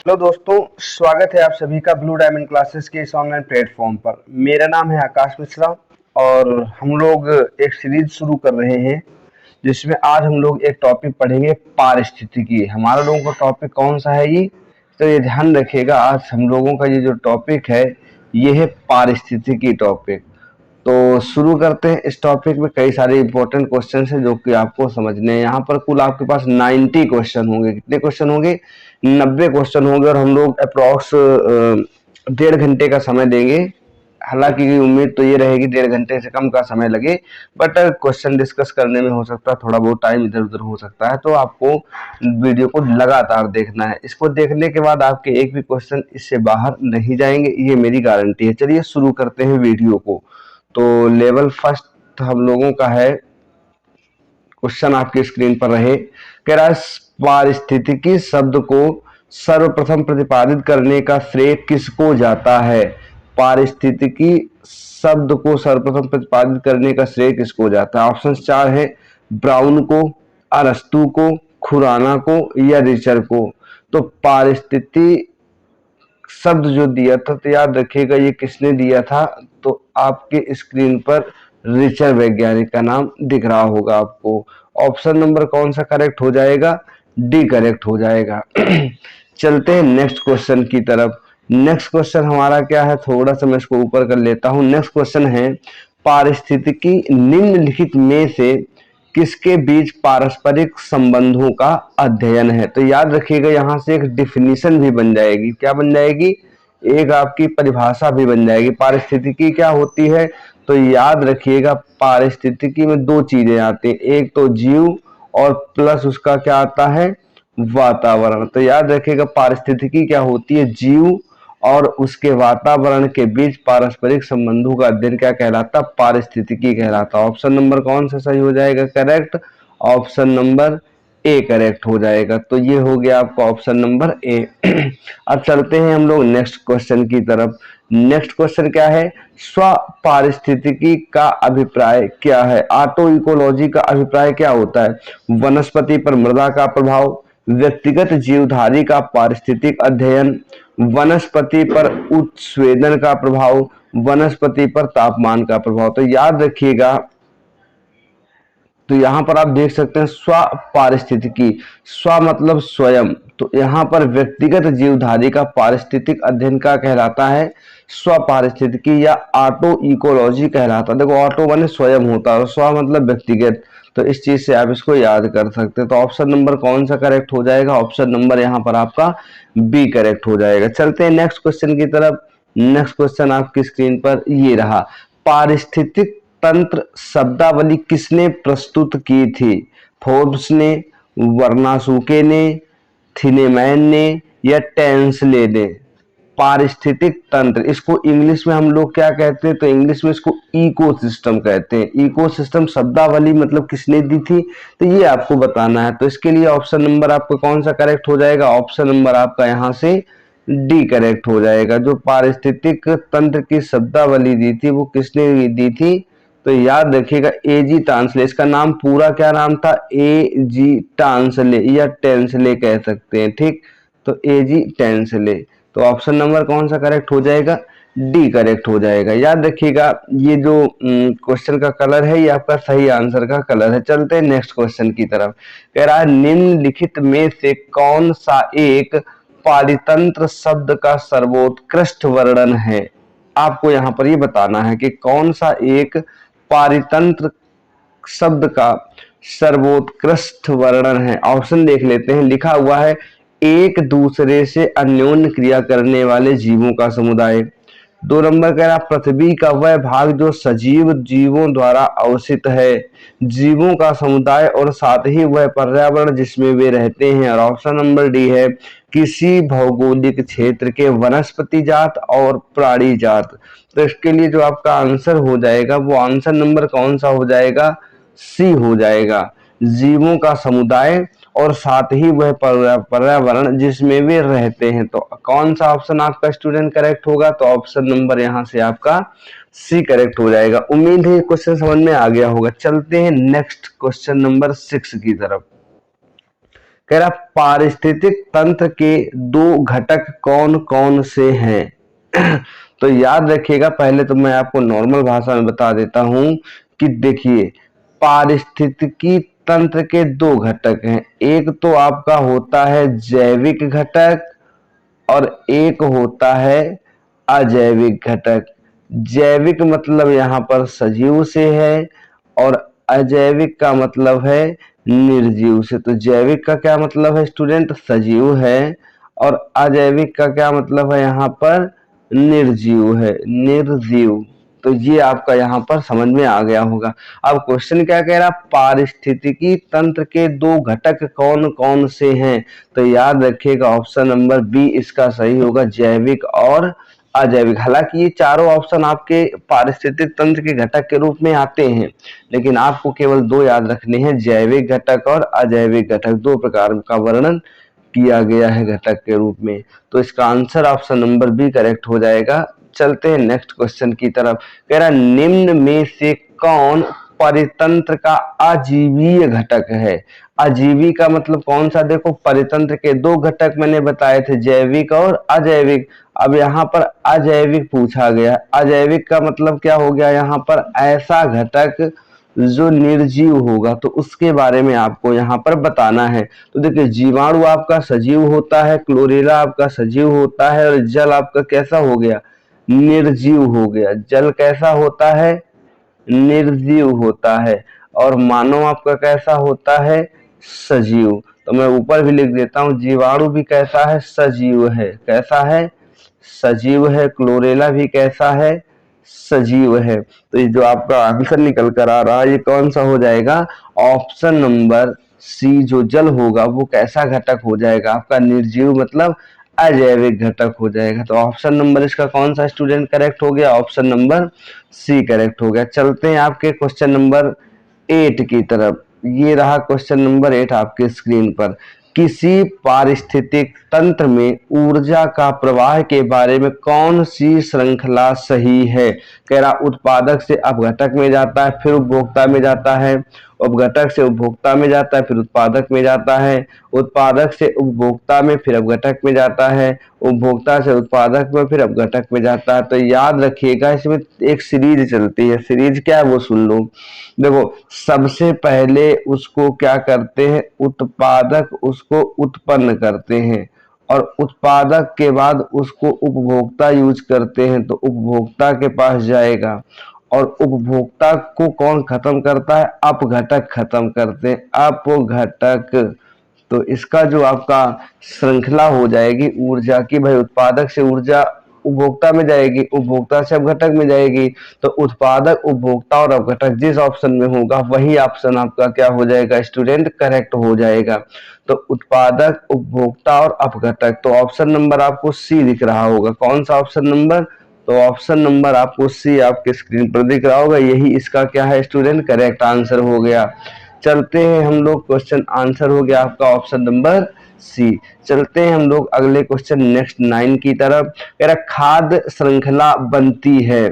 Hello दोस्तों, स्वागत है आप सभी का ब्लू डायमंड क्लासेस के इस ऑनलाइन प्लेटफॉर्म पर। मेरा नाम है आकाश मिश्रा और हम लोग एक सीरीज शुरू कर रहे हैं जिसमें आज हम लोग एक टॉपिक पढ़ेंगे, पारिस्थितिकी। हमारा लोगों का टॉपिक कौन सा है ये? तो ये ध्यान रखिएगा, आज हम लोगों का ये जो टॉपिक है ये है पारिस्थितिकी टॉपिक। तो शुरू करते हैं। इस टॉपिक में कई सारे इंपॉर्टेंट क्वेश्चन हैं जो कि आपको समझने हैं। यहाँ पर कुल आपके पास 90 क्वेश्चन होंगे। कितने क्वेश्चन होंगे? 90 क्वेश्चन होंगे और हम लोग अप्रॉक्स 1.5 घंटे का समय देंगे। हालांकि उम्मीद तो ये रहेगी 1.5 घंटे से कम का समय लगे, बट क्वेश्चन डिस्कस करने में हो सकता है थोड़ा बहुत टाइम इधर उधर हो सकता है। तो आपको वीडियो को लगातार देखना है। इसको देखने के बाद आपके एक भी क्वेश्चन इससे बाहर नहीं जाएंगे, ये मेरी गारंटी है। चलिए शुरू करते हैं वीडियो को। तो लेवल फर्स्ट हम लोगों का है। क्वेश्चन आपकी स्क्रीन पर रहे। कह रहा है पारिस्थितिकी शब्द को सर्वप्रथम प्रतिपादित करने का श्रेय किसको जाता है? पारिस्थितिकी शब्द को सर्वप्रथम प्रतिपादित करने का श्रेय किसको जाता है? ऑप्शन 4 है। ब्राउन को, अरस्तु को, खुराना को या रिचर को। तो पारिस्थिति शब्द जो दिया था, तो याद रखिएगा ये किसने दिया था? तो आपके स्क्रीन पर रिचर वैज्ञानिक का नाम दिख रहा होगा आपको। ऑप्शन नंबर कौन सा करेक्ट हो जाएगा? डी करेक्ट हो जाएगा। चलते हैं नेक्स्ट क्वेश्चन की तरफ। नेक्स्ट क्वेश्चन हमारा क्या है, थोड़ा सा मैं इसको ऊपर कर लेता हूं। नेक्स्ट क्वेश्चन है, पारिस्थितिकी निम्नलिखित में से किसके बीच पारस्परिक संबंधों का अध्ययन है? तो याद रखिएगा यहाँ से एक डिफिनीशन भी बन जाएगी। क्या बन जाएगी? एक आपकी परिभाषा भी बन जाएगी। पारिस्थितिकी क्या होती है? तो याद रखिएगा पारिस्थितिकी में दो चीजें आती हैं, एक तो जीव और प्लस उसका क्या आता है? वातावरण। तो याद रखिएगा पारिस्थितिकी क्या होती है? जीव और उसके वातावरण के बीच पारस्परिक संबंधों का अध्ययन क्या कहलाता? पारिस्थितिकी कहलाता। ऑप्शन नंबर कौन सा सही हो जाएगा correct? Option number A correct हो जाएगा। तो ये हो गया आपका ऑप्शन नंबर ए। अब चलते हैं हम लोग नेक्स्ट क्वेश्चन की तरफ। नेक्स्ट क्वेश्चन क्या है? स्व पारिस्थितिकी का अभिप्राय क्या है? ऑटो इकोलॉजी का अभिप्राय क्या होता है? वनस्पति पर मृदा का प्रभाव, व्यक्तिगत जीवधारी का पारिस्थितिक अध्ययन, वनस्पति पर उत्सवेदन का प्रभाव, वनस्पति पर तापमान का प्रभाव। तो याद रखिएगा, तो यहां पर आप देख सकते हैं स्व पारिस्थितिकी। स्व मतलब स्वयं, तो यहां पर व्यक्तिगत जीवधारी का पारिस्थितिक अध्ययन का कहलाता है स्व पारिस्थितिकी या ऑटो इकोलॉजी कहलाता है। देखो ऑटो माने स्वयं होता है और स्व मतलब व्यक्तिगत, तो इस चीज से आप इसको याद कर सकते हैं। तो ऑप्शन नंबर कौन सा करेक्ट हो जाएगा? ऑप्शन नंबर यहाँ पर आपका बी करेक्ट हो जाएगा। चलते हैं नेक्स्ट क्वेश्चन की तरफ। नेक्स्ट क्वेश्चन आपकी स्क्रीन पर ये रहा। पारिस्थितिक तंत्र शब्दावली किसने प्रस्तुत की थी? फोर्ब्स ने, वर्नासुके ने, थिनेमैन ने या टेंसले ने? पारिस्थितिक तंत्र, इसको इंग्लिश में हम लोग क्या कहते हैं? तो इंग्लिश में इसको इकोसिस्टम कहते हैं। इकोसिस्टम शब्दावली मतलब किसने दी थी? तो ये आपको बताना है। तो इसके लिए ऑप्शन नंबर आपका कौन सा करेक्ट हो जाएगा? ऑप्शन नंबर आपका यहाँ से डी करेक्ट हो जाएगा। जो पारिस्थितिक तंत्र की शब्दावली दी थी वो किसने दी थी? तो याद रखिएगा ए जी टांसले। इसका नाम पूरा क्या नाम था? ए जी टांसले या टेंसले कह सकते हैं, ठीक। तो ए जी टेंसले। तो ऑप्शन नंबर कौन सा करेक्ट हो जाएगा? डी करेक्ट हो जाएगा। याद रखिएगा ये जो क्वेश्चन का कलर है ये आपका सही आंसर का कलर है। चलते हैं नेक्स्ट क्वेश्चन की तरफ। कह रहा है निम्नलिखित में से कौन सा एक पारितंत्र शब्द का सर्वोत्कृष्ट वर्णन है? आपको यहाँ पर ये बताना है कि कौन सा एक पारितंत्र शब्द का सर्वोत्कृष्ट वर्णन है। ऑप्शन देख लेते हैं। लिखा हुआ है एक दूसरे से अन्योन्य क्रिया करने वाले जीवों का समुदाय। 2 नंबर कह रहा पृथ्वी का वह भाग जो सजीव जीवों द्वारा अवसित है, जीवों का समुदाय और साथ ही वह पर्यावरण जिसमें वे रहते हैं। और ऑप्शन नंबर डी है किसी भौगोलिक क्षेत्र के वनस्पति जात और प्राणी जात। तो इसके लिए जो आपका आंसर हो जाएगा वो आंसर नंबर कौन सा हो जाएगा? सी हो जाएगा। जीवों का समुदाय और साथ ही वह पर्यावरण जिसमें वे रहते हैं। तो कौन सा ऑप्शन आपका स्टूडेंट करेक्ट होगा? तो ऑप्शन नंबर यहाँ से आपका सी करेक्ट हो जाएगा। उम्मीद है क्वेश्चन समझ में आ गया होगा। चलते हैं नेक्स्ट क्वेश्चन नंबर 6 की तरफ। कह रहा पारिस्थितिक तंत्र के दो घटक कौन कौन से हैं? तो याद रखिएगा, पहले तो मैं आपको नॉर्मल भाषा में बता देता हूं कि देखिए, पारिस्थितिकी तंत्र के दो घटक हैं। एक तो आपका होता है जैविक घटक और एक होता है अजैविक घटक। जैविक मतलब यहाँ पर सजीव से है और अजैविक का मतलब है निर्जीव से। तो जैविक का क्या मतलब है स्टूडेंट? सजीव है। और अजैविक का क्या मतलब है यहाँ पर? निर्जीव है, निर्जीव। तो ये आपका यहाँ पर समझ में आ गया होगा। अब क्वेश्चन क्या कह रहा? पारिस्थितिकी तंत्र के दो घटक कौन कौन से हैं? तो याद रखिएगा ऑप्शन नंबर बी इसका सही होगा, जैविक और अजैविक। हालांकि ये चारों ऑप्शन आपके पारिस्थितिक तंत्र के घटक के रूप में आते हैं, लेकिन आपको केवल दो याद रखने हैं, जैविक घटक और अजैविक घटक। दो प्रकार का वर्णन किया गया है घटक के रूप में। तो इसका answer option number B correct हो जाएगा। चलते हैं नेक्स्ट क्वेश्चन की तरफ। कह रहा निम्न में से कौन परितंत्र का अजीवीय घटक है? अजीवी का मतलब कौन सा? देखो, परितंत्र के दो घटक मैंने बताए थे, जैविक और अजैविक। अब यहाँ पर अजैविक पूछा गया। अजैविक का मतलब क्या हो गया? यहाँ पर ऐसा घटक जो निर्जीव होगा, तो उसके बारे में आपको यहाँ पर बताना है। तो देखिए, जीवाणु आपका सजीव होता है, क्लोरेला आपका सजीव होता है, और जल आपका कैसा हो गया? निर्जीव हो गया। जल कैसा होता है? निर्जीव होता है। और मानव आपका कैसा होता है? सजीव। तो मैं ऊपर भी लिख देता हूं, जीवाणु भी कैसा है? सजीव है। कैसा है? सजीव है। क्लोरेला भी कैसा है? सजीव है। तो ये जो आपका आंसर निकल कर आ रहा है, ये कौन सा हो जाएगा? ऑप्शन नंबर सी, जो जल होगा वो कैसा घटक हो जाएगा? आपका निर्जीव मतलब अजैविक घटक हो जाएगा। तो ऑप्शन नंबर इसका कौन सा स्टूडेंट करेक्ट हो गया? ऑप्शन नंबर सी करेक्ट हो गया। चलते हैं आपके क्वेश्चन नंबर 8 की तरफ। ये रहा क्वेश्चन नंबर 8 आपके स्क्रीन पर। किसी पारिस्थितिक तंत्र में ऊर्जा का प्रवाह के बारे में कौन सी श्रृंखला सही है? कह रहा उत्पादक से अपघटक में जाता है, फिर उपभोक्ता में जाता है, उपघटक से उपभोक्ता में जाता है, फिर उत्पादक में जाता है, उत्पादक से उपभोक्ता में, फिर अपघटक में जाता है, उपभोक्ता से उत्पादक में, फिर अपघटक में जाता है। तो याद रखिएगा, इसमें एक सीरीज चलती है। सीरीज क्या है वो सुन लो। देखो, सबसे पहले उसको क्या करते हैं? उत्पादक उसको उत्पन्न करते हैं, और उत्पादक के बाद उसको उपभोक्ता यूज करते हैं, तो उपभोक्ता के पास जाएगा, और उपभोक्ता को कौन खत्म करता है? अपघटक खत्म करते हैं, अपघटक। तो इसका जो आपका श्रृंखला हो जाएगी ऊर्जा की, भाई उत्पादक से ऊर्जा उपभोक्ता में जाएगी, उपभोक्ता से अपघटक में जाएगी। तो उत्पादक, उपभोक्ता और अपघटक जिस ऑप्शन में होगा वही ऑप्शन आपका क्या हो जाएगा स्टूडेंट? करेक्ट हो जाएगा। तो उत्पादक, उपभोक्ता और अपघटक। तो ऑप्शन नंबर आपको सी दिख रहा होगा। कौन सा ऑप्शन नंबर? तो ऑप्शन नंबर आपको सी आपके स्क्रीन पर दिख रहा होगा। यही इसका क्या है स्टूडेंट? करेक्ट आंसर हो गया। चलते हैं हम लोग, क्वेश्चन आंसर हो गया आपका ऑप्शन नंबर सी। चलते हैं हम लोग अगले क्वेश्चन नेक्स्ट 9 की तरफ। कह रहा खाद्य श्रृंखला बनती है।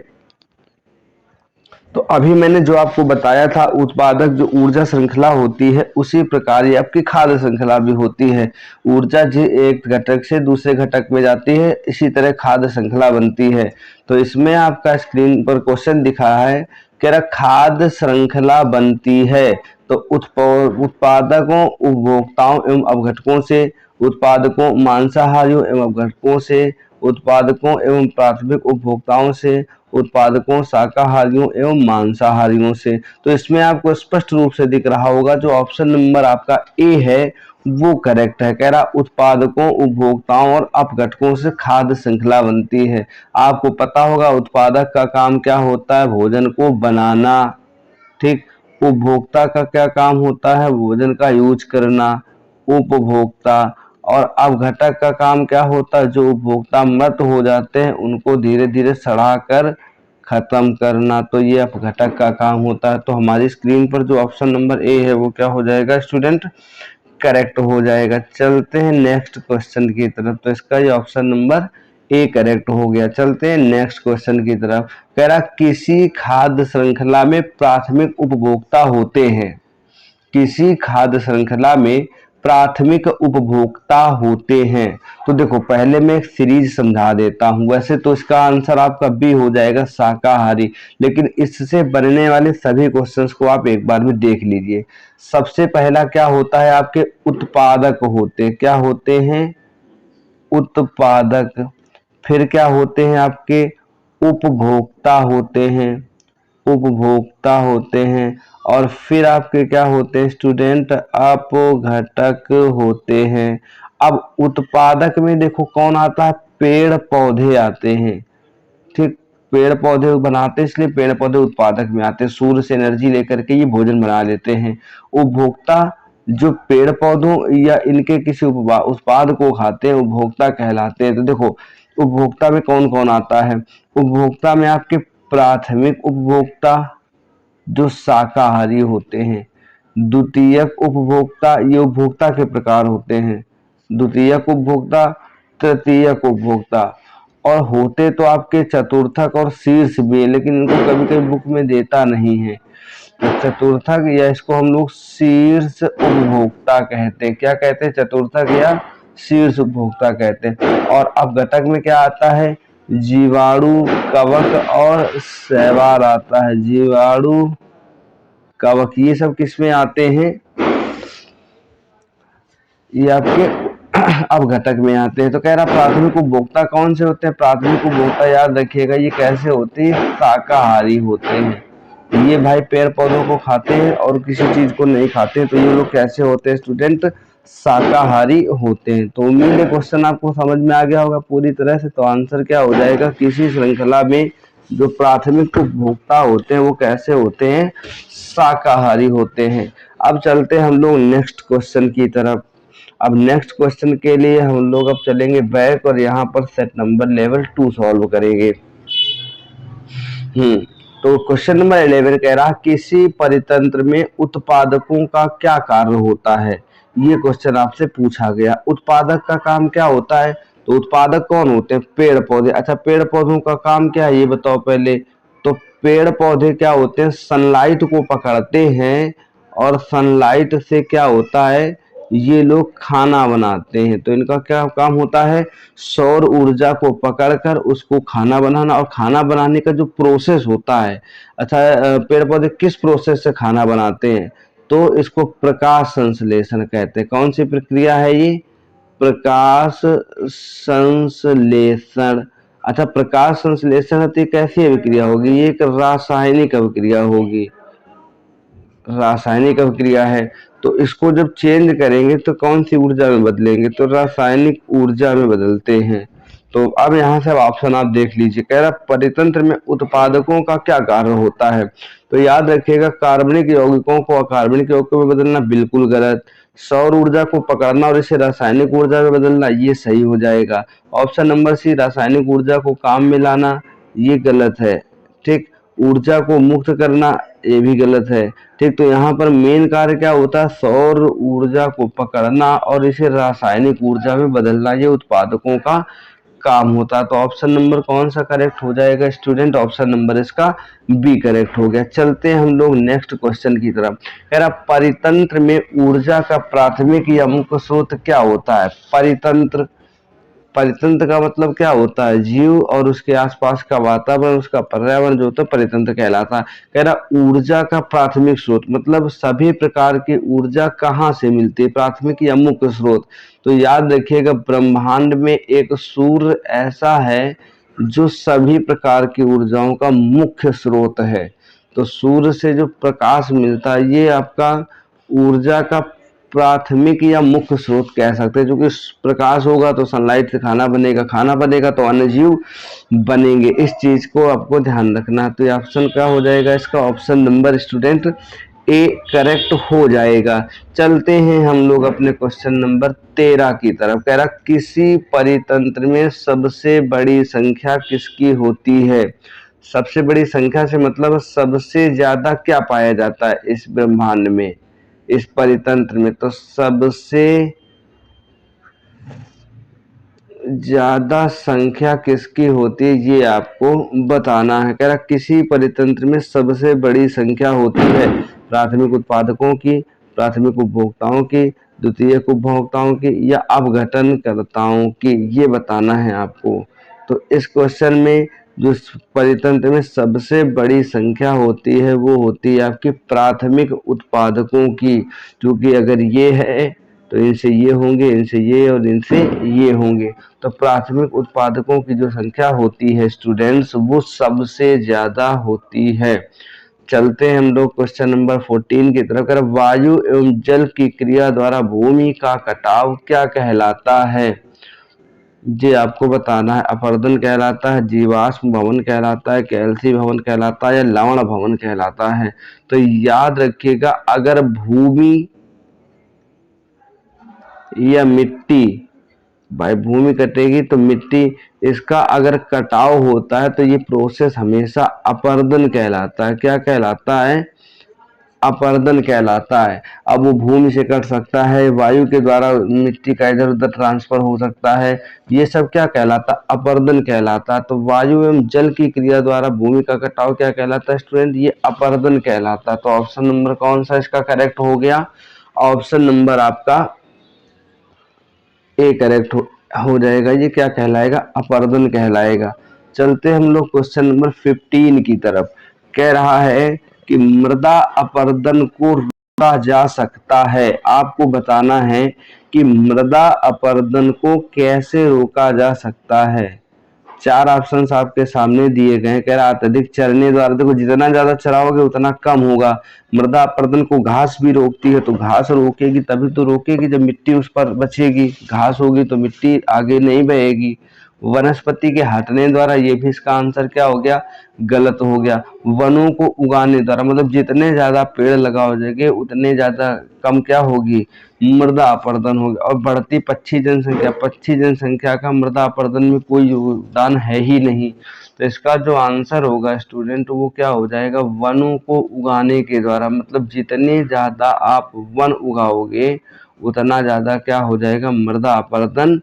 तो अभी मैंने जो आपको बताया था, उत्पादक जो ऊर्जा श्रृंखला होती है, उसी प्रकार ये आपकी खाद्य श्रृंखला भी होती है। ऊर्जा जो एक घटक से दूसरे घटक में जाती है, इसी तरह खाद्य श्रृंखला बनती है। तो इसमें आपका स्क्रीन पर क्वेश्चन दिखा है, कह रहा खाद्य श्रृंखला बनती है तो उत्पादकों, उपभोक्ताओं एवं अपघटकों से, उत्पादकों मांसाहारियों एवं अपघटकों से, उत्पादकों एवं प्राथमिक उपभोक्ताओं से, उत्पादकों शाकाहारियों एवं मांसाहारियों से। तो इसमें आपको स्पष्ट रूप से दिख रहा होगा जो ऑप्शन नंबर आपका ए है वो करेक्ट है। कह रहा उत्पादकों, उपभोक्ताओं और अपघटकों से खाद्य श्रृंखला बनती है। आपको पता होगा उत्पादक का काम क्या होता है? भोजन को बनाना, ठीक। उपभोक्ता का क्या काम होता है? भोजन का यूज करना, उपभोक्ता। और अपघटक का काम क्या होता है? जो उपभोक्ता मृत हो जाते हैं उनको धीरे धीरे सड़ा कर खत्म करना। तो ये अपघटक का काम होता है। तो हमारी स्क्रीन पर जो ऑप्शन नंबर ए है वो क्या हो जाएगा स्टूडेंट? करेक्ट हो जाएगा। चलते हैं नेक्स्ट क्वेश्चन की तरफ। तो इसका ये ऑप्शन नंबर ए करेक्ट हो गया। चलते हैं नेक्स्ट क्वेश्चन की तरफ। कह रहा किसी खाद्य श्रृंखला में प्राथमिक उपभोक्ता होते हैं। किसी खाद्य श्रृंखला में प्राथमिक उपभोक्ता होते हैं। तो देखो पहले मैं एक सीरीज समझा देता हूं, वैसे तो इसका आंसर आपका बी हो जाएगा शाकाहारी, लेकिन इससे बनने वाले सभी क्वेश्चंस को आप एक बार में देख लीजिए। सबसे पहला क्या होता है, आपके उत्पादक होते हैं, क्या होते हैं, उत्पादक। फिर क्या होते हैं आपके उपभोक्ता होते हैं, उपभोक्ता होते हैं। और फिर आपके क्या होते हैं स्टूडेंट, अपघटक होते हैं। अब उत्पादक में देखो कौन आता है, पेड़ पौधे आते हैं, ठीक। पेड़ पौधे बनाते हैं इसलिए पेड़ पौधे उत्पादक में आते हैं, सूर्य से एनर्जी लेकर के ये भोजन बना लेते हैं। उपभोक्ता जो पेड़ पौधों या इनके किसी उत्पाद को खाते हैं उपभोक्ता कहलाते हैं। तो देखो उपभोक्ता में कौन कौन आता है, उपभोक्ता में आपके प्राथमिक उपभोक्ता जो शाकाहारी होते हैं, द्वितीयक उपभोक्ता, ये उपभोक्ता के प्रकार होते हैं, द्वितीयक उपभोक्ता, तृतीयक उपभोक्ता। और होते तो आपके चतुर्थक और शीर्ष भी, लेकिन इनको कभी कभी बुक में देता नहीं है। तो चतुर्थक या इसको हम लोग शीर्ष उपभोक्ता कहते हैं, क्या कहते हैं, चतुर्थक या शीर्ष उपभोक्ता कहते हैं। और अपघटक में क्या आता है, जीवाणु, कवक और शैवाल आता है, जीवाणु, कवक, ये सब किसमें आते हैं, ये आपके अपघटक में आते हैं। तो कह रहा प्राथमिक उपभोक्ता कौन से होते हैं, प्राथमिक उपभोक्ता याद रखिएगा ये कैसे होते हैं, शाकाहारी होते हैं। ये भाई पेड़ पौधों को खाते हैं और किसी चीज को नहीं खाते हैं, तो ये लोग कैसे होते हैं स्टूडेंट, शाकाहारी होते हैं। तो उम्मीद है क्वेश्चन आपको समझ में आ गया होगा पूरी तरह से। तो आंसर क्या हो जाएगा, किसी श्रृंखला में जो प्राथमिक उपभोक्ता होते हैं वो कैसे होते हैं, शाकाहारी होते हैं। अब चलते हैं हम लोग नेक्स्ट क्वेश्चन की तरफ। अब नेक्स्ट क्वेश्चन के लिए हम लोग अब चलेंगे बैक और यहाँ पर सेट नंबर लेवल 2 सॉल्व करेंगे। तो क्वेश्चन नंबर 11 कह रहा किसी परितंत्र में उत्पादकों का क्या कार्य होता है, ये क्वेश्चन आपसे पूछा गया। उत्पादक का काम क्या होता है, तो उत्पादक कौन होते हैं, पेड़ पौधे। अच्छा पेड़ पौधों का काम क्या है ये बताओ पहले। तो पेड़ पौधे क्या होते हैं, सनलाइट को पकड़ते हैं और सनलाइट से क्या होता है, ये लोग खाना बनाते हैं। तो इनका क्या काम होता है, सौर ऊर्जा को पकड़कर उसको खाना बनाना। और खाना बनाने का जो प्रोसेस होता है, अच्छा पेड़ पौधे किस प्रोसेस से खाना बनाते हैं, तो इसको प्रकाश संश्लेषण कहते हैं। कौन सी प्रक्रिया है ये, प्रकाश संश्लेषण। अच्छा प्रकाश संश्लेषण तो कैसी अभिक्रिया होगी, ये एक रासायनिक अभिक्रिया होगी, रासायनिक अभिक्रिया है। तो इसको जब चेंज करेंगे तो कौन सी ऊर्जा में बदलेंगे, तो रासायनिक ऊर्जा में बदलते हैं। तो अब यहाँ से अब ऑप्शन आप देख लीजिए, कह रहा परितंत्र में उत्पादकों का क्या कार्य होता है। तो याद रखिएगा कार्बनिक यौगिकों को अकार्बनिक यौगिकों में बदलना बिल्कुल गलत, सौर ऊर्जा को पकड़ना और इसे रासायनिक ऊर्जा में बदलना ये सही हो जाएगा। ऑप्शन नंबर सी रासायनिक ऊर्जा को काम में लाना ये गलत है, ठीक। ऊर्जा को मुक्त करना ये भी गलत है, ठीक। तो यहाँ पर मेन कार्य क्या होता है, सौर ऊर्जा को पकड़ना और इसे रासायनिक ऊर्जा में बदलना, ये उत्पादकों का काम होता है। तो ऑप्शन नंबर कौन सा करेक्ट हो जाएगा स्टूडेंट, ऑप्शन नंबर इसका बी करेक्ट हो गया। चलते हैं हम लोग नेक्स्ट क्वेश्चन की तरफ। कह रहा परितंत्र में ऊर्जा का प्राथमिक या मुख्य स्रोत क्या होता है, परितंत्र, परितंत्र का मतलब क्या होता है, जीव और उसके आसपास का वातावरण, उसका पर्यावरण जो होता है परितंत्र कहलाता है। कह रहा ऊर्जा का प्राथमिक स्रोत मतलब सभी प्रकार की ऊर्जा कहाँ से मिलती है, प्राथमिक या मुख्य स्रोत। तो याद रखिएगा ब्रह्मांड में एक सूर्य ऐसा है जो सभी प्रकार की ऊर्जाओं का मुख्य स्रोत है। तो सूर्य से जो प्रकाश मिलता है ये आपका ऊर्जा का प्राथमिक या मुख्य स्रोत कह सकते हैं। जो कि प्रकाश होगा तो सनलाइट से खाना बनेगा, खाना बनेगा तो अन्य जीव बनेंगे, इस चीज को आपको ध्यान रखना। तो ये ऑप्शन क्या हो जाएगा इसका, option number student A correct हो जाएगा। चलते हैं हम लोग अपने क्वेश्चन नंबर 13 की तरफ। कह रहा किसी परितंत्र में सबसे बड़ी संख्या किसकी होती है, सबसे बड़ी संख्या से मतलब सबसे ज्यादा क्या पाया जाता है इस ब्रह्मांड में, इस परितंत्र में। तो सबसे ज्यादा संख्या किसकी होती है ये आपको बताना है। कह रहा किसी परितंत्र में सबसे बड़ी संख्या होती है प्राथमिक उत्पादकों की, प्राथमिक उपभोक्ताओं की, द्वितीयक उपभोक्ताओं की या अपघटनकर्ताओं की, ये बताना है आपको। तो इस क्वेश्चन में जो परितंत्र में सबसे बड़ी संख्या होती है वो होती है आपकी प्राथमिक उत्पादकों की, क्योंकि अगर ये है तो इनसे ये होंगे, इनसे ये और इनसे ये होंगे। तो प्राथमिक उत्पादकों की जो संख्या होती है स्टूडेंट्स, वो सबसे ज्यादा होती है। चलते हैं हम लोग क्वेश्चन नंबर 14 की तरफ। अगर वायु एवं जल की क्रिया द्वारा भूमि का कटाव क्या कहलाता है? जी आपको बताना है। अपरदन कहलाता है, जीवाश्म भवन कहलाता है, कैल्सी भवन कहलाता है या लवण भवन कहलाता है। तो याद रखिएगा, अगर भूमि या मिट्टी, भाई भूमि कटेगी तो मिट्टी, इसका अगर कटाव होता है तो ये प्रोसेस हमेशा अपरदन कहलाता है। क्या कहलाता है? अपरदन कहलाता है। अब वो भूमि से कट सकता है, वायु के द्वारा मिट्टी का इधर उधर ट्रांसफर हो सकता है, ये सब क्या कहलाता है? अपरदन कहलाता है। तो वायु एवं जल की क्रिया द्वारा भूमि का कटाव क्या कहलाता है स्टूडेंट? ये अपरदन कहलाता है। तो ऑप्शन नंबर कौन सा इसका करेक्ट हो गया? ऑप्शन नंबर आपका ए करेक्ट हो जाएगा। ये क्या कहलाएगा? अपरदन कहलाएगा। चलते हम लोग क्वेश्चन नंबर 15 की तरफ। कह रहा है कि मृदा अपरदन को रोका जा सकता है। आपको बताना है कि मृदा अपरदन को कैसे रोका जा सकता है। चार ऑप्शंस आपके सामने दिए गए हैं। कह रहा अत्यधिक चरने द्वारा, देखो जितना ज्यादा चराओगे उतना कम होगा। मृदा अपरदन को घास भी रोकती है, तो घास रोकेगी तभी तो रोकेगी जब मिट्टी उस पर बचेगी। घास होगी तो मिट्टी आगे नहीं बहेगी। वनस्पति के हटने द्वारा, ये भी इसका आंसर क्या हो गया? गलत हो गया। वनों को उगाने द्वारा, मतलब जितने ज्यादा पेड़ लगाओ जाएंगे उतने ज्यादा कम क्या होगी? मृदा अपरदन होगा। और बढ़ती पक्षी जनसंख्या, पक्षी जनसंख्या का मृदा अपरदन में कोई योगदान है ही नहीं। तो इसका जो आंसर होगा स्टूडेंट वो क्या हो जाएगा? वनों को उगाने के द्वारा, मतलब जितने ज्यादा आप वन उगाओगे उतना ज्यादा क्या हो जाएगा? मृदा अपरदन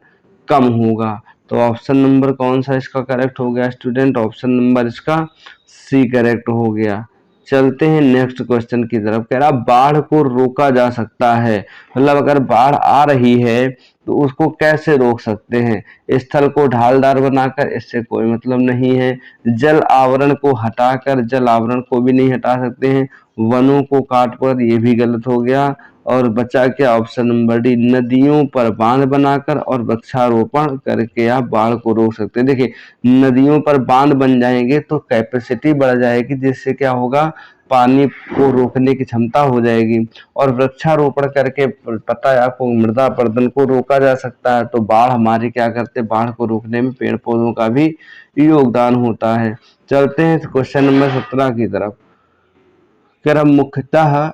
कम होगा। तो ऑप्शन नंबर कौन सा इसका करेक्ट हो गया स्टूडेंट? ऑप्शन नंबर इसका सी करेक्ट हो गया। चलते हैं नेक्स्ट क्वेश्चन की तरफ। कह रहा बाढ़ को रोका जा सकता है, मतलब अगर बाढ़ आ रही है तो उसको कैसे रोक सकते हैं? स्थल को ढालदार बनाकर, इससे कोई मतलब नहीं है। जल आवरण को हटाकर, जल आवरण को भी नहीं हटा सकते हैं। वनों को काट कर, ये भी गलत हो गया। और बचा क्या? ऑप्शन नंबर डी, नदियों पर बांध बनाकर और वृक्षारोपण करके आप बाढ़ को रोक सकते हैं। देखिए, नदियों पर बांध बन जाएंगे तो कैपेसिटी बढ़ जाएगी, जिससे क्या होगा? पानी को रोकने की क्षमता हो जाएगी। और वृक्षारोपण करके पता है आपको, मृदा अपरदन को रोका जा सकता है। तो बाढ़ हमारे क्या करते? बाढ़ को रोकने में पेड़ पौधों का भी योगदान होता है। चलते हैं क्वेश्चन नंबर 17 की तरफ। कह रहा मुख्यतः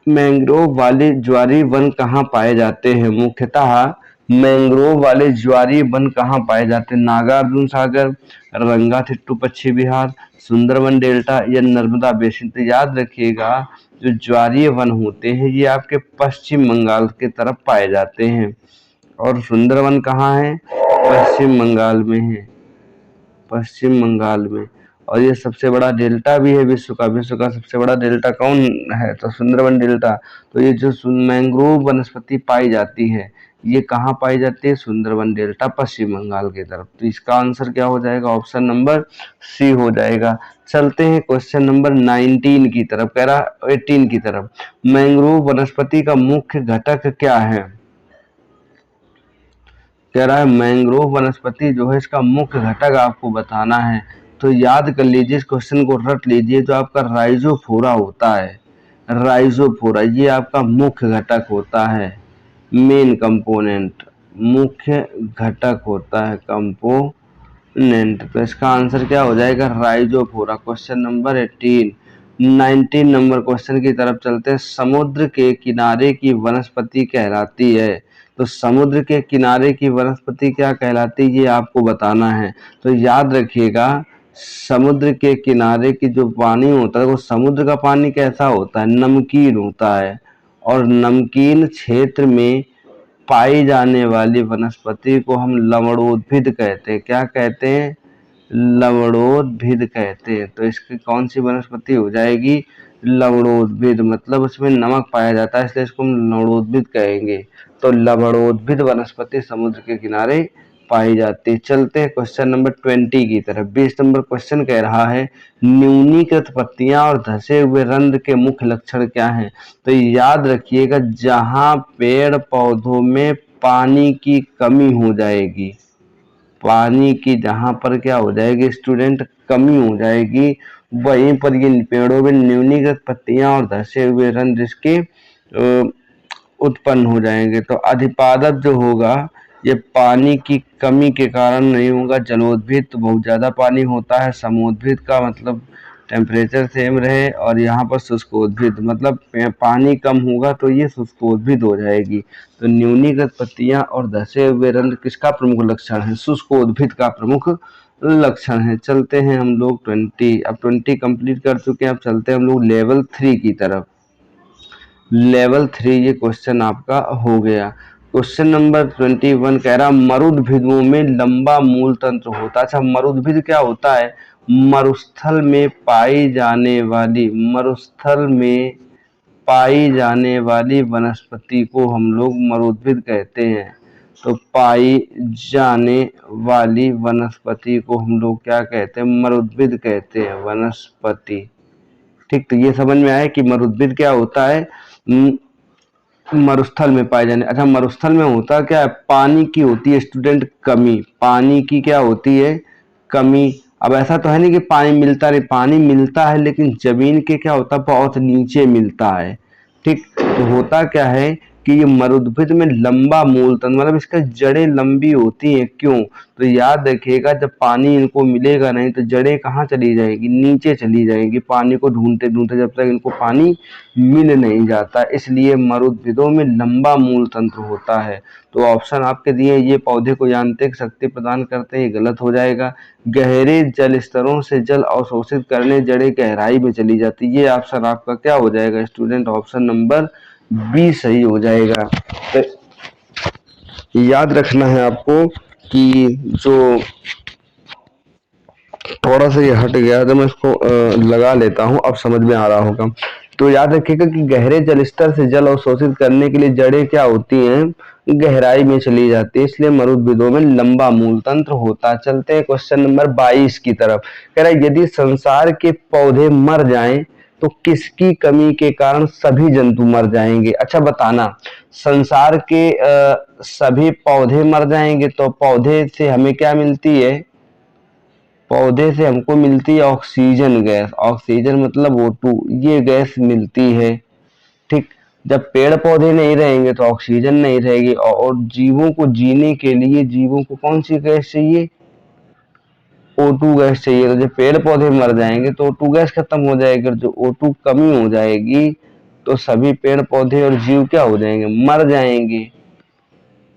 मैंग्रोव वाले ज्वारी वन कहाँ पाए जाते हैं? मुख्यतः मैंग्रोव वाले ज्वारी वन कहाँ पाए जाते हैं? नागार्जुन सागर, रंगाथिट्टू पश्चिम बिहार, सुंदरवन डेल्टा या नर्मदा बेसिन। तो याद रखिएगा, जो ज्वारीय वन होते हैं ये आपके पश्चिम बंगाल के तरफ पाए जाते हैं। और सुंदरवन कहाँ है? पश्चिम बंगाल में है, पश्चिम बंगाल में। और ये सबसे बड़ा डेल्टा भी है विश्व का। विश्व का सबसे बड़ा डेल्टा कौन है? तो सुंदरवन डेल्टा। तो ये जो मैंग्रोव वनस्पति पाई जाती है ये कहाँ पाई जाती है? सुंदरवन डेल्टा, पश्चिम बंगाल की तरफ। तो इसका आंसर क्या हो जाएगा? ऑप्शन नंबर सी हो जाएगा। चलते हैं क्वेश्चन नंबर 19 की तरफ। कह रहा 18 की तरफ। मैंग्रोव वनस्पति का मुख्य घटक क्या है? कह रहा है मैंग्रोव वनस्पति जो है इसका मुख्य घटक आपको बताना है। तो याद कर लीजिए, इस क्वेश्चन को रट लीजिए। जो आपका राइजोफोरा होता है, राइजोफोरा ये आपका मुख्य घटक होता है, मेन कंपोनेंट, मुख्य घटक होता है, कंपोनेंट। तो इसका आंसर क्या हो जाएगा? Rhizophora. Question number 18। 19 number question की तरफ चलते हैं। समुद्र के किनारे की वनस्पति कहलाती है। तो समुद्र के किनारे की वनस्पति क्या कहलाती है ये आपको बताना है। तो याद रखिएगा, समुद्र के किनारे की जो पानी होता है वो, समुद्र का पानी कैसा होता है? नमकीन होता है। और नमकीन क्षेत्र में पाई जाने वाली वनस्पति को हम लवणोद्भिद कहते हैं। क्या कहते हैं? लवणोद्भिद कहते हैं। तो इसकी कौन सी वनस्पति हो जाएगी? लवणोद्भिद मतलब उसमें नमक पाया जाता है, इसलिए इसको हम लवणोद्भिद कहेंगे। तो लवणोद्भिद वनस्पति समुद्र के किनारे पाई जाती है। चलते हैं क्वेश्चन नंबर 20 की तरफ। 20 नंबर क्वेश्चन कह रहा है न्यूनीकृत पत्तियां और धसे हुए रंध्र के मुख्य लक्षण क्या हैं। तो याद रखिएगा, जहां पेड़ पौधों में पानी की कमी हो जाएगी, पानी की जहां पर क्या हो जाएगी स्टूडेंट, कमी हो जाएगी, वहीं पर ये पेड़ों में न्यूनीकृत पत्तियां और धसे हुए रंध्र इसके उत्पन्न हो जाएंगे। तो अधिपादप जो होगा ये पानी की कमी के कारण नहीं होगा। जलोद्भिद तो बहुत ज्यादा पानी होता है, समोद्भिद का मतलब टेम्परेचर सेम रहे, और यहाँ पर शुष्कोद्भिद मतलब पानी कम होगा तो ये शुष्कोद्भिद हो जाएगी। तो न्यूनीकृत पत्तियां और धसे हुए रंध्र किसका प्रमुख लक्षण है, शुष्कोद्भिद का प्रमुख लक्षण है। चलते हैं हम लोग 20, अब 20 कंप्लीट कर चुके हैं, अब चलते हैं हम लोग लेवल 3 की तरफ। लेवल 3 ये क्वेश्चन आपका हो गया। क्वेश्चन नंबर 21 कह रहा मरुद्भिदों में लंबा मूल तंत्र होता है। अच्छा, मरुद्भिद क्या होता है, मरुस्थल में पाई जाने वाली, मरुस्थल में पाई जाने वाली वनस्पति को हम लोग मरुद्भिद कहते हैं। तो पाई जाने वाली वनस्पति को हम लोग क्या कहते हैं, मरुद्भिद कहते हैं, वनस्पति। ठीक, तो ये समझ में आया कि मरुद्भिद क्या होता है, मरुस्थल में पाए जाने। अच्छा, मरुस्थल में होता क्या है, पानी की होती है स्टूडेंट कमी, पानी की क्या होती है, कमी। अब ऐसा तो है नहीं कि पानी मिलता नहीं, पानी मिलता है लेकिन जमीन के क्या होता है, बहुत नीचे मिलता है। ठीक, तो होता क्या है कि ये मरुद्भिद में लंबा मूल तंत्र मतलब इसका जड़ें लंबी होती हैं। क्यों, तो याद रखिएगा जब पानी इनको मिलेगा नहीं तो जड़ें कहाँ चली जाएगी, नीचे चली जाएंगी, पानी को ढूंढते ढूंढते जब तक इनको पानी मिल नहीं जाता, इसलिए मरुद्भिदों में लंबा मूल तंत्र होता है। तो ऑप्शन आपके दिए, ये पौधे को यांत्रिक शक्ति प्रदान करते हैं, ये गलत हो जाएगा। गहरे जल स्तरों से जल अवशोषित करने जड़ें गहराई में चली जाती, ये ऑप्शन आपका क्या हो जाएगा स्टूडेंट, ऑप्शन नंबर बी सही हो जाएगा। तो याद रखना है आपको कि जो थोड़ा सा ये हट गया तो मैं इसको लगा लेता हूँ, अब समझ में आ रहा होगा। तो याद रखिएगा कि गहरे जल स्तर से जल अवशोषित करने के लिए जड़ें क्या होती हैं, गहराई में चली जाती है, इसलिए मरुद्भिदों में लंबा मूल तंत्र होता है। चलते हैं क्वेश्चन नंबर 22 की तरफ। कह रहा है यदि संसार के पौधे मर जाएं तो किसकी कमी के कारण सभी जंतु मर जाएंगे। अच्छा बताना, संसार के सभी पौधे मर जाएंगे तो पौधे से हमें क्या मिलती है, पौधे से हमको मिलती है ऑक्सीजन गैस, ऑक्सीजन मतलब O2, ये गैस मिलती है। ठीक, जब पेड़ पौधे नहीं रहेंगे तो ऑक्सीजन नहीं रहेगी, और जीवों को जीने के लिए जीवों को कौन सी गैस चाहिए, O2 गैस चाहिए। तो जब पेड़ पौधे मर जाएंगे तो O2 गैस खत्म हो जाएगी, और जो O2 कमी हो जाएगी तो सभी पेड़ पौधे और जीव क्या हो जाएंगे, मर जाएंगे।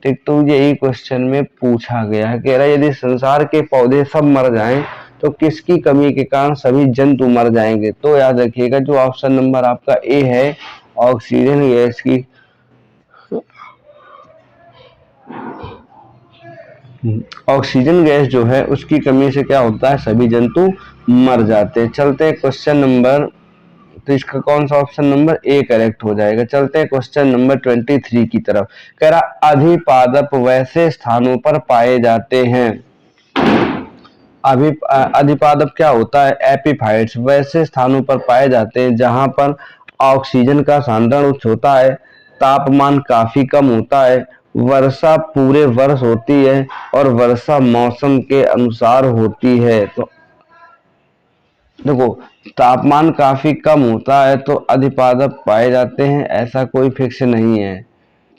ठीक, तो यही क्वेश्चन में पूछा गया है, कह रहा है यदि संसार के पौधे सब मर जाएं तो किसकी कमी के कारण सभी जंतु मर जाएंगे। तो याद रखिएगा जो ऑप्शन नंबर आपका ए है, ऑक्सीजन गैस की ऑक्सीजन गैस जो है उसकी कमी से क्या होता है, सभी जंतु मर जाते हैं। चलते हैं क्वेश्चन नंबर, तो इसका कौन सा ऑप्शन नंबर ए करेक्ट हो जाएगा। चलते हैं क्वेश्चन नंबर 23 की तरफ। कह रहा अधिपादप वैसे स्थानों पर पाए जाते हैं, अधिपादप क्या होता है, एपिफाइट्स वैसे स्थानों पर पाए जाते हैं जहां पर ऑक्सीजन का सांद्रण उच्च होता है, तापमान काफी कम होता है, वर्षा पूरे वर्ष होती है और वर्षा मौसम के अनुसार होती है। तो देखो, तापमान काफी कम होता है तो अधिपादप पाए जाते हैं, ऐसा कोई फिक्स नहीं है।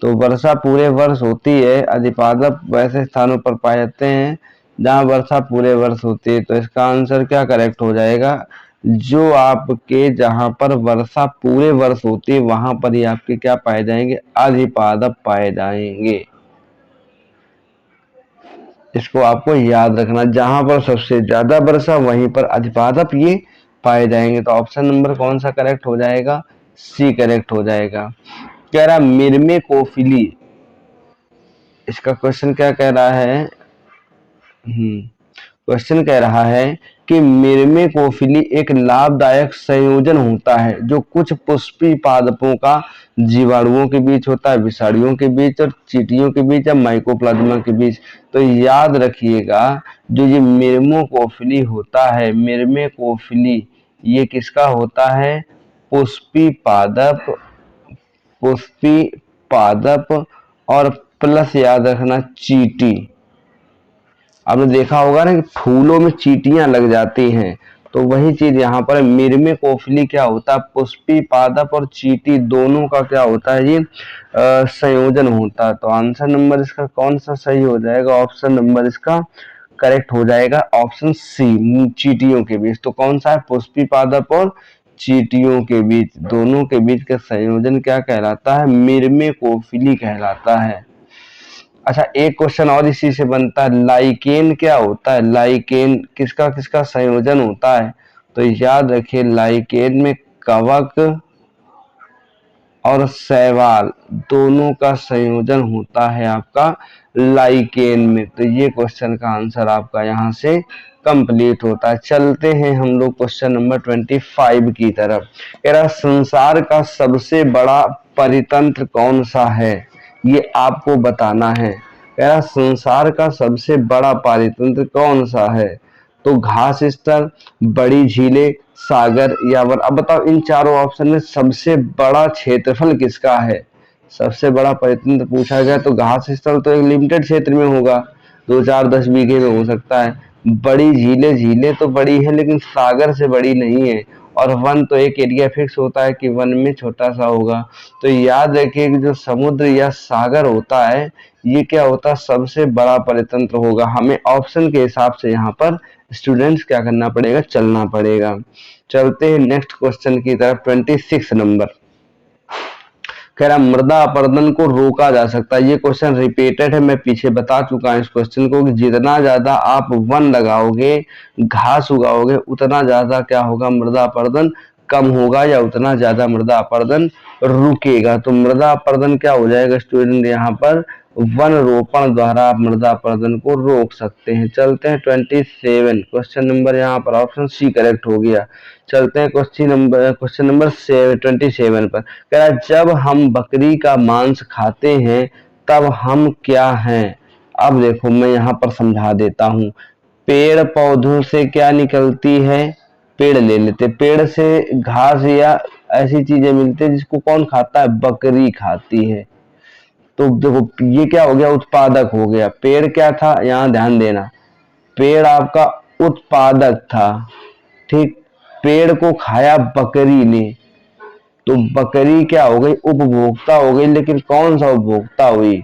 तो वर्षा पूरे वर्ष होती है, अधिपादप वैसे स्थानों पर पाए जाते हैं जहां वर्षा पूरे वर्ष होती है। तो इसका आंसर क्या करेक्ट हो जाएगा, जो आपके जहां पर वर्षा पूरे वर्ष होती है वहां पर ही आपके क्या पाए जाएंगे, अधिपादप पाए जाएंगे। इसको आपको याद रखना, जहां पर सबसे ज्यादा वर्षा वहीं पर अधिपादप ये पाए जाएंगे। तो ऑप्शन नंबर कौन सा करेक्ट हो जाएगा, सी करेक्ट हो जाएगा। कह रहा मिर्मेकोफिली, इसका क्वेश्चन क्या कह रहा है, क्वेश्चन कह रहा है कि मिरमेकोफिली एक लाभदायक संयोजन होता है जो कुछ पुष्पी पादपों का जीवाणुओं के बीच होता है, विषाणुओं के बीच और चींटियों के बीच या माइकोप्लाज्मा के बीच। तो याद रखिएगा, जो ये मिरमेकोफिली होता है, मिरमेकोफिली ये किसका होता है? पुष्पी पादप, पुष्पी पादप और प्लस याद रखना चींटी। आपने देखा होगा ना कि फूलों में चींटियां लग जाती हैं, तो वही चीज यहाँ पर मिरमेकोफिली क्या होता है? पुष्पी पादप और चींटी दोनों का क्या होता है? ये संयोजन होता है। तो आंसर नंबर इसका कौन सा सही हो जाएगा? ऑप्शन नंबर इसका करेक्ट हो जाएगा ऑप्शन सी, चींटियों के बीच। तो कौन सा है? पुष्पी पादप और चींटियों के बीच, दोनों के बीच का संयोजन क्या कहलाता है? मिरमेकोफिली कहलाता है। अच्छा, एक क्वेश्चन और इसी से बनता है, लाइकेन क्या होता है? लाइकेन किसका किसका संयोजन होता है? तो याद रखिए, लाइकेन में कवक और शैवाल दोनों का संयोजन होता है आपका लाइकेन में। तो ये क्वेश्चन का आंसर आपका यहाँ से कंप्लीट होता है। चलते हैं हम लोग क्वेश्चन नंबर 25 की तरफ। कह रहा संसार का सबसे बड़ा परितंत्र कौन सा है? ये आपको बताना है। कह रहा संसार का सबसे बड़ा परितंत्र कौन सा है? तो घास स्थल, बड़ी झीलें, सागर या वन। अब बताओ, इन चारों ऑप्शन में सबसे बड़ा क्षेत्रफल किसका है? सबसे बड़ा परितंत्र पूछा गया तो घास स्थल तो एक लिमिटेड क्षेत्र में होगा, 2-4-10 बीघे में हो सकता है। बड़ी झीलें, झीलें तो बड़ी है लेकिन सागर से बड़ी नहीं है। और वन तो एक एरिया फिक्स होता है कि वन में छोटा सा होगा। तो याद रखिए कि जो समुद्र या सागर होता है, ये क्या होता है? सबसे बड़ा परितंत्र होगा। हमें ऑप्शन के हिसाब से यहाँ पर स्टूडेंट्स क्या करना पड़ेगा? चलना पड़ेगा। चलते हैं नेक्स्ट क्वेश्चन की तरफ। 26 नंबर कह रहा मृदा अपरदन को रोका जा सकता है। ये क्वेश्चन रिपीटेड है, मैं पीछे बता चुका हूं इस क्वेश्चन को कि जितना ज्यादा आप वन लगाओगे, घास उगाओगे, उतना ज्यादा क्या होगा? मृदा अपरदन कम होगा या उतना ज्यादा मृदा अपरदन रुकेगा। तो मृदा अपरदन क्या हो जाएगा स्टूडेंट? यहाँ पर वन रोपण द्वारा आप मृदा अपरदन को रोक सकते हैं। चलते हैं 27 क्वेश्चन नंबर, यहाँ पर ऑप्शन सी करेक्ट हो गया। चलते हैं क्वेश्चन नंबर 27 पर। कह रहा जब हम बकरी का मांस खाते हैं तब हम क्या हैं? अब देखो, मैं यहाँ पर समझा देता हूँ। पेड़ पौधों से क्या निकलती है? पेड़ ले लेते, पेड़ से घास या ऐसी चीजें मिलती है जिसको कौन खाता है? बकरी खाती है। तो देखो, ये क्या हो गया? उत्पादक हो गया। पेड़ क्या था? यहाँ ध्यान देना, पेड़ आपका उत्पादक था, ठीक। पेड़ को खाया बकरी ने, तो बकरी क्या हो गई? उपभोक्ता हो गई। लेकिन कौन सा उपभोक्ता हुई?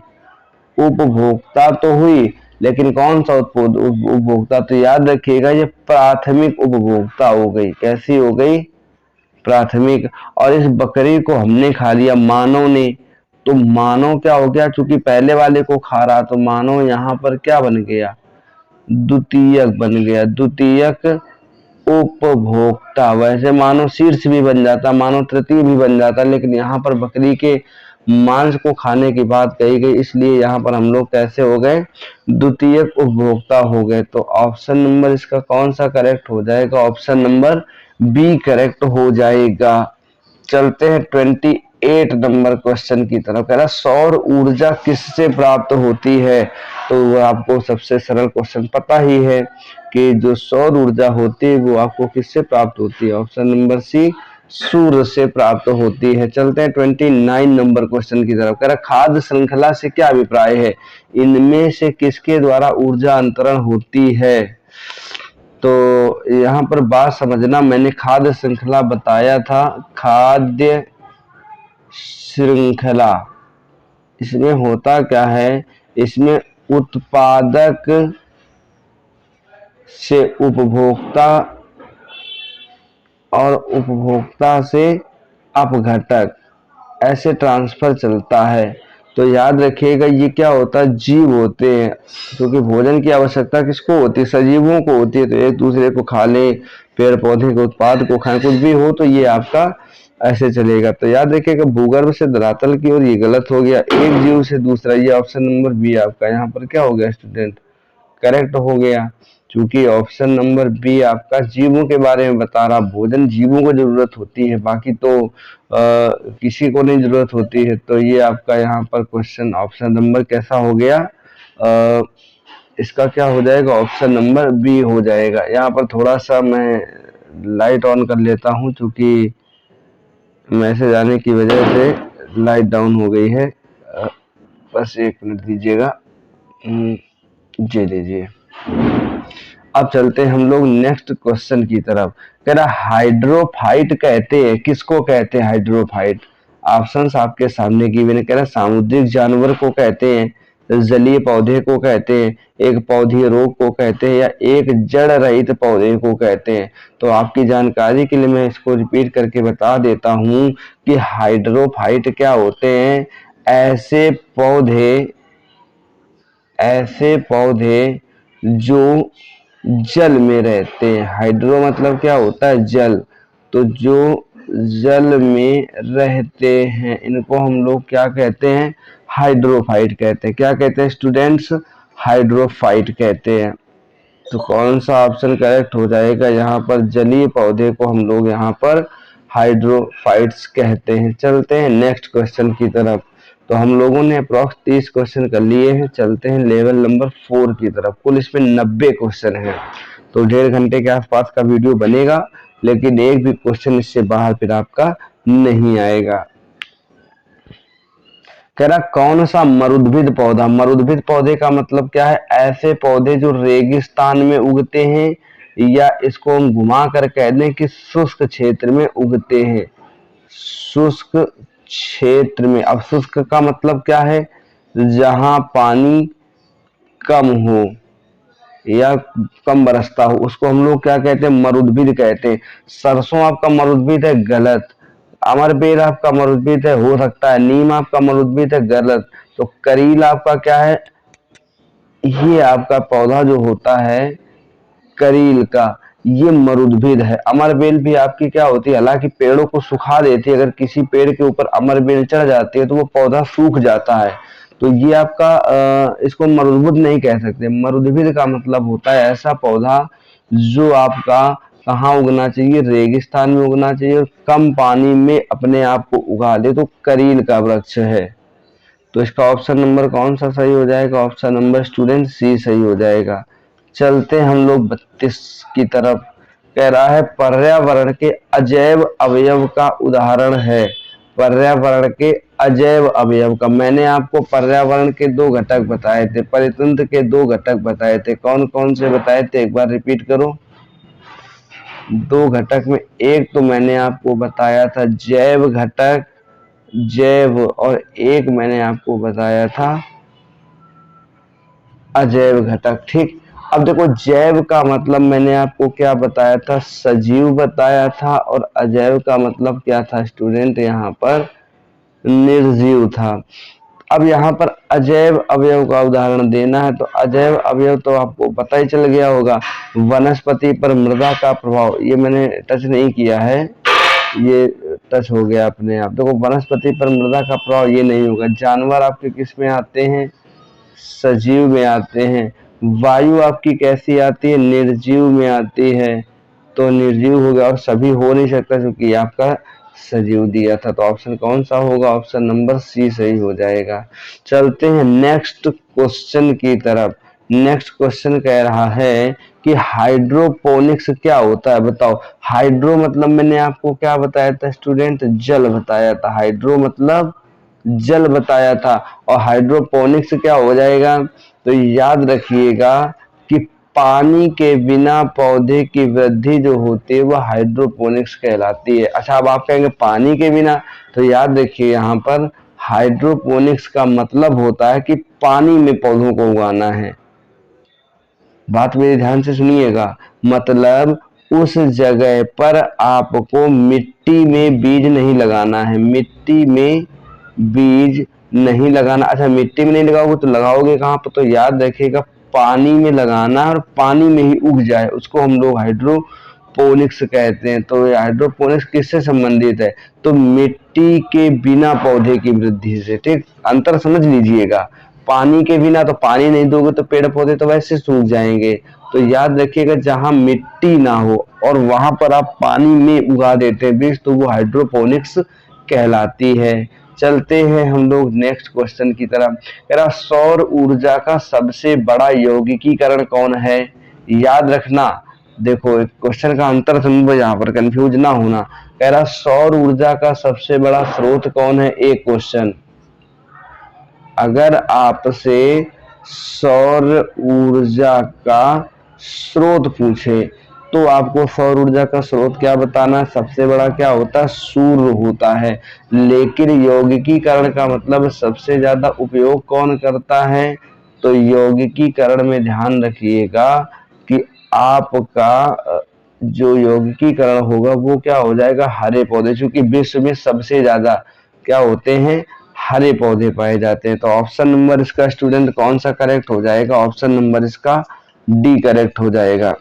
उपभोक्ता तो हुई, लेकिन कौन सा उपभोक्ता? तो याद रखिएगा, ये प्राथमिक उपभोक्ता हो गई। कैसी हो गई? प्राथमिक। और इस बकरी को हमने खा लिया, मानव ने, तो मानव क्या हो गया? चूंकि पहले वाले को खा रहा, तो मानव यहाँ पर क्या बन गया? द्वितीयक बन गया। द्वितीयक उपभोक्ता। वैसे मानव शीर्ष भी बन जाता, मानव तृतीय भी बन जाता, लेकिन यहाँ पर बकरी के मांस को खाने की बात कही गई, इसलिए यहाँ पर हम लोग कैसे हो गए? द्वितीयक उपभोक्ता हो गए। तो ऑप्शन नंबर इसका कौन सा करेक्ट हो जाएगा? ऑप्शन नंबर बी करेक्ट हो जाएगा। चलते हैं 28 नंबर क्वेश्चन की तरफ। कह रहा सौर ऊर्जा किससे प्राप्त होती है? तो आपको सबसे सरल क्वेश्चन पता ही है कि जो सौर ऊर्जा होती है वो आपको किससे प्राप्त होती है? ऑप्शन नंबर सी, सूर्य से प्राप्त होती है। चलते हैं 29 नंबर क्वेश्चन की तरफ। कह रहा खाद्य श्रृंखला से क्या अभिप्राय है? इनमें से किसके द्वारा ऊर्जा अंतरण होती है? तो यहाँ पर बात समझना, मैंने खाद्य श्रृंखला बताया था। खाद्य श्रृंखला, इसमें होता क्या है? इसमें उत्पादक से उपभोक्ता और उपभोक्ता से अपघटक, ऐसे ट्रांसफर चलता है। तो याद रखिएगा, ये क्या होता है? जीव होते हैं, क्योंकि भोजन की आवश्यकता किसको होती है? सजीवों को होती है। तो एक दूसरे को खा ले, पेड़ पौधे के उत्पाद को खाएं, कुछ भी हो, तो ये आपका ऐसे चलेगा। तो याद रखिएगा, भूगर्भ से धरातल की ओर, ये गलत हो गया। एक जीव से दूसरा, ये ऑप्शन नंबर बी आपका यहाँ पर क्या हो गया स्टूडेंट? करेक्ट हो गया, क्योंकि ऑप्शन नंबर बी आपका जीवों के बारे में बता रहा। भोजन जीवों को जरूरत होती है, बाकी तो किसी को नहीं जरूरत होती है। तो ये आपका यहाँ पर क्वेश्चन ऑप्शन नंबर कैसा हो गया, इसका क्या हो जाएगा, ऑप्शन नंबर बी हो जाएगा। यहाँ पर थोड़ा सा मैं लाइट ऑन कर लेता हूँ, क्योंकि मैसेज आने की वजह से लाइट डाउन हो गई है। बस एक मिनट दीजिएगा। जी लीजिए। अब चलते हैं हम लोग नेक्स्ट क्वेश्चन की तरफ। कह रहा हाइड्रोफाइट कहते हैं, किसको कहते हैं हाइड्रोफाइट? ऑप्शंस आपके सामने की मैंने, कह रहा सामुद्रिक जानवर को कहते हैं, जलीय पौधे को कहते हैं, एक पौधीय रोग को कहते हैं, या एक जड़ रहित पौधे को कहते हैं। तो आपकी जानकारी के लिए मैं इसको रिपीट करके बता देता हूं कि हाइड्रोफाइट क्या होते हैं। ऐसे पौधे जो जल में रहते हैं। हाइड्रो मतलब क्या होता है, जल। तो जो जल में रहते हैं इनको हम लोग क्या कहते हैं, हाइड्रोफाइट कहते हैं। क्या कहते हैं स्टूडेंट्स, हाइड्रोफाइट कहते हैं। तो कौन सा ऑप्शन करेक्ट हो जाएगा यहाँ पर, जलीय पौधे को हम लोग यहाँ पर हाइड्रोफाइट्स कहते हैं। चलते हैं नेक्स्ट क्वेश्चन की तरफ। तो हम लोगों ने अप्रॉक्स 30 क्वेश्चन कर लिए हैं। चलते हैं लेवल नंबर 4 की तरफ। कुल इसमें 90 क्वेश्चन है, तो 1.5 घंटे के आसपास का वीडियो बनेगा, लेकिन एक भी क्वेश्चन इससे बाहर फिर आपका नहीं आएगा। कह रहा कौन सा मरुद्भिद पौधा, मरुद्भिद पौधे का मतलब क्या है, ऐसे पौधे जो रेगिस्तान में उगते हैं, या इसको हम घुमा कर कह दें कि शुष्क क्षेत्र में उगते हैं। शुष्क क्षेत्र में, अब शुष्क का मतलब क्या है, जहां पानी कम हो या कम बरसता हो, उसको हम लोग क्या कहते हैं, मरुद्भिद कहते हैं। सरसों आपका मरुद्भिद है, गलत। अमरबेल आपका मरुद्भिद है, हो सकता है। नीम आपका मरुद्भिद है, गलत। तो करील आपका क्या है, ये आपका पौधा जो होता है करील का, ये मरुद्भिद है। अमरबेल भी आपकी क्या होती है, हालांकि पेड़ों को सुखा देती है। अगर किसी पेड़ के ऊपर अमरबेल चढ़ जाती है तो वो पौधा सूख जाता है। तो ये आपका इसको मरुद्भिद नहीं कह सकते। मरुद्भिद का मतलब होता है ऐसा पौधा जो आपका कहाँ उगना चाहिए, रेगिस्तान में उगना चाहिए, और कम पानी में अपने आप को उगा ले, तो करील का वृक्ष है। तो इसका ऑप्शन नंबर कौन सा सही हो जाएगा, ऑप्शन नंबर स्टूडेंट सी सही हो जाएगा। चलते हम लोग 32 की तरफ। कह रहा है पर्यावरण के अजैव अवयव का उदाहरण है। पर्यावरण के अजैव अवयव का, मैंने आपको पर्यावरण के 2 घटक बताए थे, परितंत्र के 2 घटक बताए थे। कौन कौन से बताए थे, एक बार रिपीट करो। 2 घटक में एक तो मैंने आपको बताया था जैव घटक, जैव, और एक मैंने आपको बताया था अजैव घटक। ठीक, अब देखो जैव का मतलब मैंने आपको क्या बताया था, सजीव बताया था, और अजैव का मतलब क्या था स्टूडेंट, यहाँ पर निर्जीव था। अब यहाँ पर अजैव अवयव का उदाहरण देना है, तो अजैव अवयव तो आपको पता ही चल गया होगा। वनस्पति पर मृदा का प्रभाव, ये मैंने टच नहीं किया है, ये टच हो गया अपने आप। देखो वनस्पति पर मृदा का प्रभाव ये नहीं होगा। जानवर आपके किस में आते हैं, सजीव में आते हैं। वायु आपकी कैसी आती है, निर्जीव में आती है, तो निर्जीव हो गया, और सभी हो नहीं सकता क्योंकि आपका सजीव दिया था। तो ऑप्शन कौन सा होगा, ऑप्शन नंबर सी सही हो जाएगा। चलते हैं नेक्स्ट क्वेश्चन की तरफ। नेक्स्ट क्वेश्चन कह रहा है कि हाइड्रोपोनिक्स क्या होता है, बताओ। हाइड्रो मतलब मैंने आपको क्या बताया था स्टूडेंट, जल बताया था। हाइड्रो मतलब जल बताया था, और हाइड्रोपोनिक्स क्या हो जाएगा, तो याद रखिएगा कि पानी के बिना पौधे की वृद्धि जो होती है वह हाइड्रोपोनिक्स कहलाती है। अच्छा, अब आप कहेंगे पानी के बिना, तो याद रखिए यहाँ पर हाइड्रोपोनिक्स का मतलब होता है कि पानी में पौधों को उगाना है। बात मेरे ध्यान से सुनिएगा, मतलब उस जगह पर आपको मिट्टी में बीज नहीं लगाना है, मिट्टी में बीज नहीं लगाना। अच्छा, मिट्टी में नहीं लगाओगे तो लगाओगे कहाँ पर, तो याद रखिएगा पानी में लगाना, और पानी में ही उग जाए उसको हम लोग हाइड्रोपोनिक्स कहते हैं। तो हाइड्रोपोनिक्स किससे संबंधित है, तो मिट्टी के बिना पौधे की वृद्धि से। ठीक, अंतर समझ लीजिएगा। पानी के बिना तो पानी नहीं दोगे तो पेड़ पौधे तो वैसे सूख जाएंगे। तो याद रखिएगा जहां मिट्टी ना हो और वहां पर आप पानी में उगा देते हैं बीज तो वो हाइड्रोपोनिक्स कहलाती है। चलते हैं हम लोग नेक्स्ट क्वेश्चन की तरफ। कह रहा सौर ऊर्जा का सबसे बड़ा यौगिकीकरण कौन है? याद रखना, देखो एक क्वेश्चन का अंतर समझो, यहाँ पर कंफ्यूज ना होना। कह रहा सौर ऊर्जा का सबसे बड़ा स्रोत कौन है? एक क्वेश्चन अगर आपसे सौर ऊर्जा का स्रोत पूछे तो आपको सौर ऊर्जा का स्रोत क्या बताना है? सबसे बड़ा क्या होता है? सूर्य होता है। लेकिन यौगिकीकरण का मतलब सबसे ज्यादा उपयोग कौन करता है? तो यौगिकीकरण में ध्यान रखिएगा कि आपका जो यौगिकीकरण होगा वो क्या हो जाएगा? हरे पौधे, क्योंकि विश्व में सबसे ज्यादा क्या होते हैं? हरे पौधे पाए जाते हैं। तो ऑप्शन नंबर इसका स्टूडेंट कौन सा करेक्ट हो जाएगा? ऑप्शन नंबर इसका डी करेक्ट हो जाएगा।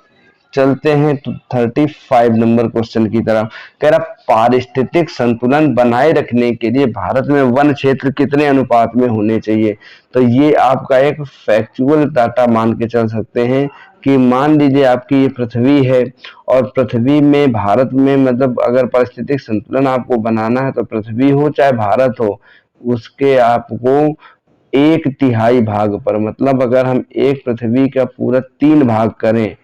चलते हैं 35 नंबर क्वेश्चन की तरफ। कह रहा पारिस्थितिक संतुलन बनाए रखने के लिए भारत में वन क्षेत्र कितने अनुपात में होने चाहिए? तो ये आपका एक फैक्चुअल डाटा मान के चल सकते हैं कि मान लीजिए आपकी ये पृथ्वी है और पृथ्वी में भारत में मतलब अगर पारिस्थितिक संतुलन आपको बनाना है तो पृथ्वी हो चाहे भारत हो, उसके आपको एक तिहाई भाग पर, मतलब अगर हम एक पृथ्वी का पूरा 3 भाग करें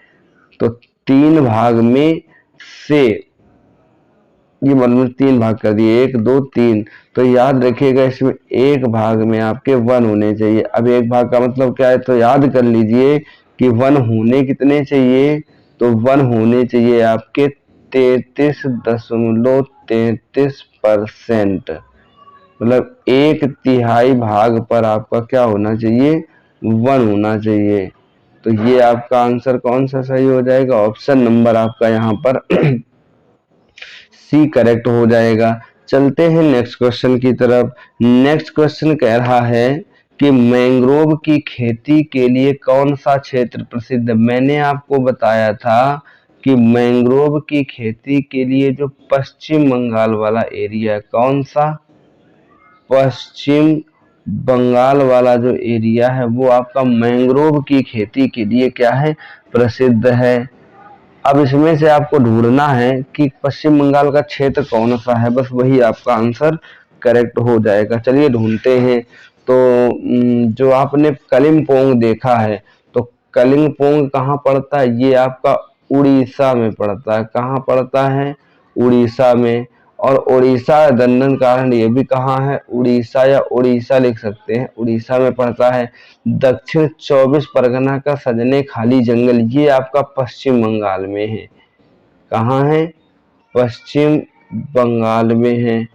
तो 3 भाग में से ये मतलब 3 भाग कर दिए, 1 2 3, तो याद रखिएगा इसमें एक भाग में आपके 1 होने चाहिए। अब एक भाग का मतलब क्या है? तो याद कर लीजिए कि 1 होने कितने चाहिए? तो 1 होने चाहिए आपके 33.33%। मतलब एक तिहाई भाग पर आपका क्या होना चाहिए? 1 होना चाहिए। तो ये आपका आंसर कौन सा सही हो जाएगा? ऑप्शन नंबर आपका यहाँ पर सी करेक्ट हो जाएगा। चलते हैं नेक्स्ट क्वेश्चन की तरफ। नेक्स्ट क्वेश्चन कह रहा है कि मैंग्रोव की खेती के लिए कौन सा क्षेत्र प्रसिद्ध है? मैंने आपको बताया था कि मैंग्रोव की खेती के लिए जो पश्चिम बंगाल वाला एरिया है, कौन सा? पश्चिम बंगाल वाला जो एरिया है वो आपका मैंग्रोव की खेती के लिए क्या है? प्रसिद्ध है। अब इसमें से आपको ढूंढना है कि पश्चिम बंगाल का क्षेत्र कौन सा है, बस वही आपका आंसर करेक्ट हो जाएगा। चलिए ढूंढते हैं। तो जो आपने कलिम्पोंग देखा है, तो कलिम्पोंग कहाँ पड़ता है? ये आपका उड़ीसा में पड़ता है। कहाँ पड़ता है? उड़ीसा में। और उड़ीसा दंडन कारण ये भी कहाँ है? उड़ीसा या उड़ीसा लिख सकते हैं, उड़ीसा में पड़ता है। दक्षिण 24 परगना का सजने खाली जंगल ये आपका पश्चिम बंगाल में है। कहाँ है? पश्चिम बंगाल में है।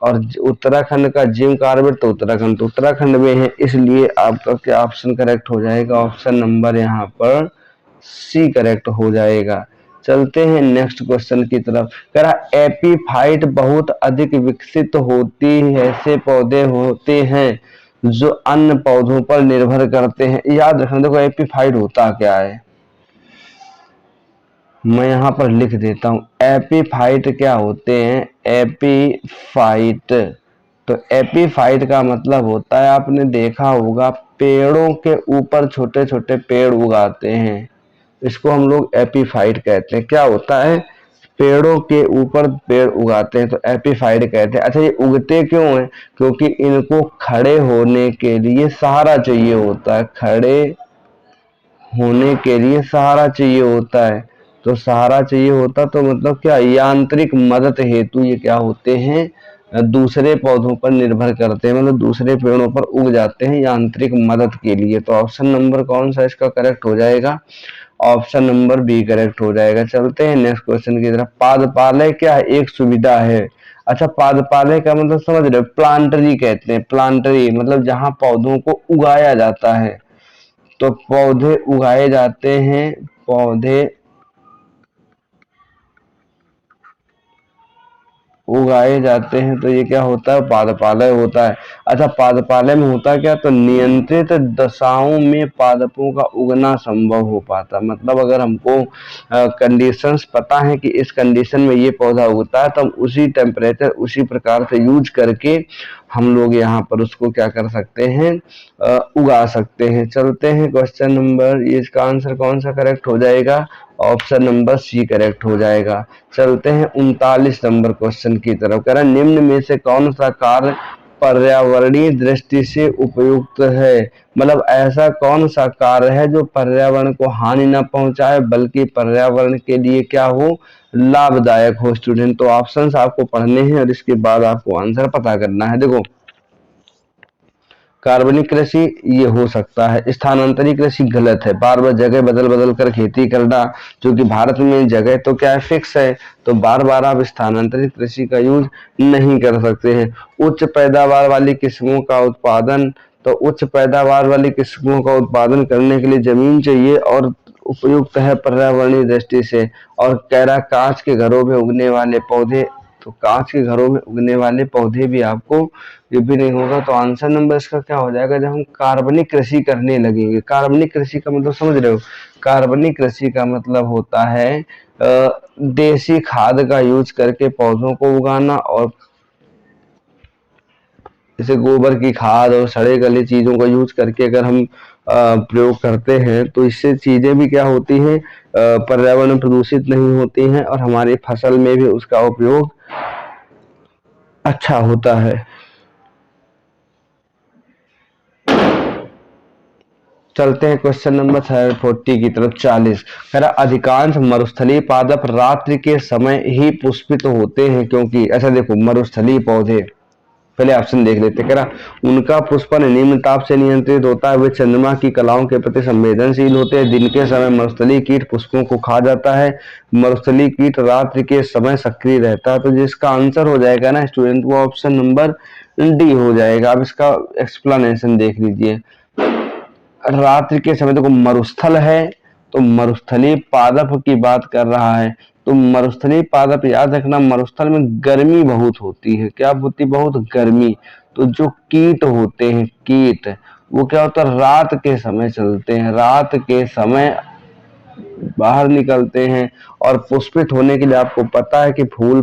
और उत्तराखंड का जिम कार्बेट तो उत्तराखंड में है, इसलिए आपका क्या ऑप्शन करेक्ट हो जाएगा? ऑप्शन नंबर यहाँ पर सी करेक्ट हो जाएगा। चलते हैं नेक्स्ट क्वेश्चन की तरफ। कह रहा एपीफाइट बहुत अधिक विकसित होती है ऐसे पौधे होते हैं जो अन्य पौधों पर निर्भर करते हैं। याद रखना, देखो एपीफाइट होता क्या है, मैं यहाँ पर लिख देता हूँ। एपीफाइट क्या होते हैं? एपीफाइट, तो एपीफाइट का मतलब होता है, आपने देखा होगा पेड़ों के ऊपर छोटे छोटे पेड़ उगाते हैं, इसको हम लोग एपीफाइट कहते हैं। क्या होता है? पेड़ों के ऊपर पेड़ उगाते हैं तो एपीफाइट कहते हैं। अच्छा ये उगते क्यों हैं? क्योंकि इनको खड़े होने के लिए सहारा चाहिए होता है, खड़े होने के लिए सहारा चाहिए होता है। तो सहारा चाहिए होता तो मतलब क्या? यांत्रिक मदद हेतु ये क्या होते हैं? दूसरे पौधों पर निर्भर करते हैं, मतलब दूसरे पेड़ों पर उग जाते हैं यांत्रिक मदद के लिए। तो ऑप्शन नंबर कौन सा इसका करेक्ट हो जाएगा? ऑप्शन नंबर बी करेक्ट हो जाएगा। चलते हैं नेक्स्ट क्वेश्चन की तरफ। पादपालय क्या है? एक सुविधा है। अच्छा पादपालय का मतलब समझ रहे हो? प्लांटरी कहते हैं, प्लांटरी मतलब जहां पौधों को उगाया जाता है। तो पौधे उगाए जाते हैं, पौधे उगाए जाते हैं तो ये क्या होता है, पादपालय होता है। अच्छा, पादपालय में होता क्या, तो नियंत्रित दशाओं में पादपों का उगना संभव हो पाता। मतलब अगर हमको कंडीशंस पता है कि इस कंडीशन में ये पौधा उगता है, तो हम उसी टेम्परेचर उसी प्रकार से यूज करके हम लोग यहाँ पर उसको क्या कर सकते हैं, उगा सकते हैं। चलते हैं क्वेश्चन नंबर, ये इसका आंसर कौन सा करेक्ट हो जाएगा, ऑप्शन नंबर सी करेक्ट हो जाएगा। चलते हैं 39 नंबर क्वेश्चन की तरफ। कह रहा है निम्न में से कौन सा कार्य पर्यावरणीय दृष्टि से उपयुक्त है। मतलब ऐसा कौन सा कार्य है जो पर्यावरण को हानि न पहुंचाए बल्कि पर्यावरण के लिए क्या हो, लाभदायक हो। स्टूडेंट, तो ऑप्शंस आपको पढ़ने हैं और इसके बाद आपको आंसर पता करना है। देखो, कार्बनिक कृषि ये हो सकता है, स्थानांतरित कृषि गलत है, बार बार जगह बदल बदल कर खेती करना, क्योंकि भारत में जगह तो क्या है, फिक्स है, तो बार बार आप स्थानांतरित कृषि का यूज नहीं कर सकते हैं। उच्च पैदावार वाली किस्मों का उत्पादन, तो उच्च पैदावार वाली किस्मों का उत्पादन करने के लिए जमीन चाहिए और उपयुक्त है पर्यावरणीय दृष्टि से। और कह रहा कांच के घरों में उगने वाले पौधे, तो कांच के घरों में उगने वाले पौधे भी आपको, ये भी नहीं होगा। तो आंसर नंबर इसका क्या हो जाएगा, जब हम कार्बनिक कृषि करने लगेंगे। कार्बनिक कृषि का मतलब समझ रहे हो, कार्बनिक कृषि का मतलब होता है देसी खाद का यूज करके पौधों को उगाना, और जैसे गोबर की खाद और सड़े गले चीजों का यूज करके अगर हम प्रयोग करते हैं तो इससे चीजें भी क्या होती हैं, पर्यावरण प्रदूषित नहीं होती हैं और हमारी फसल में भी उसका उपयोग अच्छा होता है। चलते हैं क्वेश्चन नंबर 40 की तरफ। 40 कह रहा अधिकांश मरुस्थलीय पादप रात्रि के समय ही पुष्पित होते हैं क्योंकि, ऐसा देखो मरुस्थलीय पौधे, पहले ऑप्शन देख लेते। कह रहा उनका पुष्पन निम्न ताप से नियंत्रित होता है, वे चंद्रमा की कलाओं के प्रति संवेदनशील होते हैं, दिन के समय मरुस्थलीय कीट पुष्पों को खा जाता है, मरुस्थलीय कीट रात्रि के समय सक्रिय रहता है। तो जिसका आंसर हो जाएगा ना स्टूडेंट, वो ऑप्शन नंबर डी हो जाएगा। अब इसका एक्सप्लेनेशन देख लीजिए। रात्रि के समय देखो मरुस्थल है, तो मरुस्थलीय पादप की बात कर रहा है, तो मरुस्थलीय पादप याद रखना, मरुस्थल में गर्मी बहुत होती है, क्या होती, बहुत गर्मी। तो जो कीट होते हैं, कीट, वो क्या होता है, रात के समय चलते हैं, रात के समय बाहर निकलते हैं। और पुष्पित होने के लिए आपको पता है कि फूल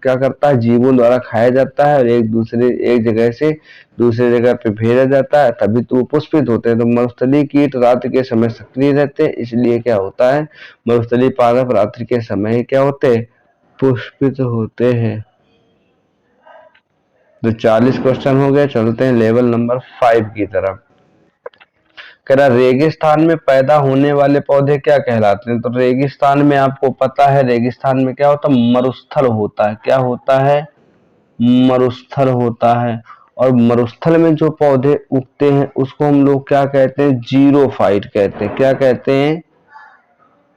क्या करता है, जीवों द्वारा खाया जाता है और एक जगह से दूसरी जगह पे भेजा जाता है, तभी तो वो पुष्पित होते हैं। तो मरुस्थलीय कीट रात्रि के समय सक्रिय रहते हैं, इसलिए क्या होता है, मरुस्थलीय पादप रात्रि के समय ही क्या होते हैं, पुष्पित होते हैं। तो 40 क्वेश्चन हो गए। चलते हैं लेवल नंबर 5 की तरफ। कह रहा रेगिस्तान में पैदा होने वाले पौधे क्या कहलाते हैं। तो रेगिस्तान में आपको पता है, रेगिस्तान में क्या होता है, मरुस्थल होता है, क्या होता है, मरुस्थल होता है। और मरुस्थल में जो पौधे उगते हैं उसको हम लोग क्या कहते हैं, जीरो फाइट कहते हैं, क्या कहते हैं,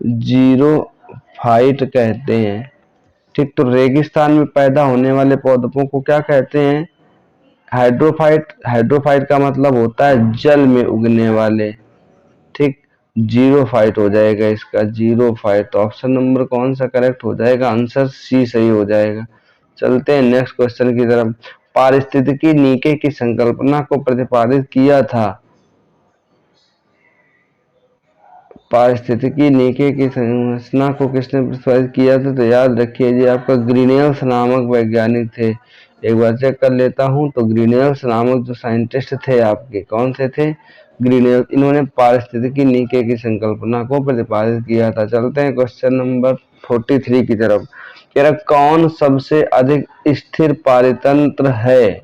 जीरो फाइट कहते हैं। ठीक, तो रेगिस्तान में पैदा होने वाले पौधों को क्या कहते हैं, हाइड्रोफाइट। हाइड्रोफाइट का मतलब होता है जल में उगने वाले। ठीक, जीरो फाइट हो जाएगा इसका, जीरो फाइट। तो ऑप्शन नंबर कौन सा करेक्ट हो जाएगा, आंसर सी सही हो जाएगा। चलते हैं नेक्स्ट क्वेश्चन की तरफ। पारिस्थितिकी नीके की संकल्पना को प्रतिपादित किया था। पारिस्थितिकी नीके की संरचना को किसने प्रतिपादित किया था, तो याद रखिए जी आपका ग्रीनियल्स नामक वैज्ञानिक थे। एक बार चेक कर लेता हूं, तो ग्रीनियल्स नामक जो साइंटिस्ट थे आपके, कौन से थे, ग्रीनियल्स, इन्होंने पारिस्थितिकी नीके की संकल्पना को प्रतिपादित किया था। चलते हैं क्वेश्चन नंबर 43 की तरफ। कह रहा कौन सबसे अधिक स्थिर पारितंत्र है।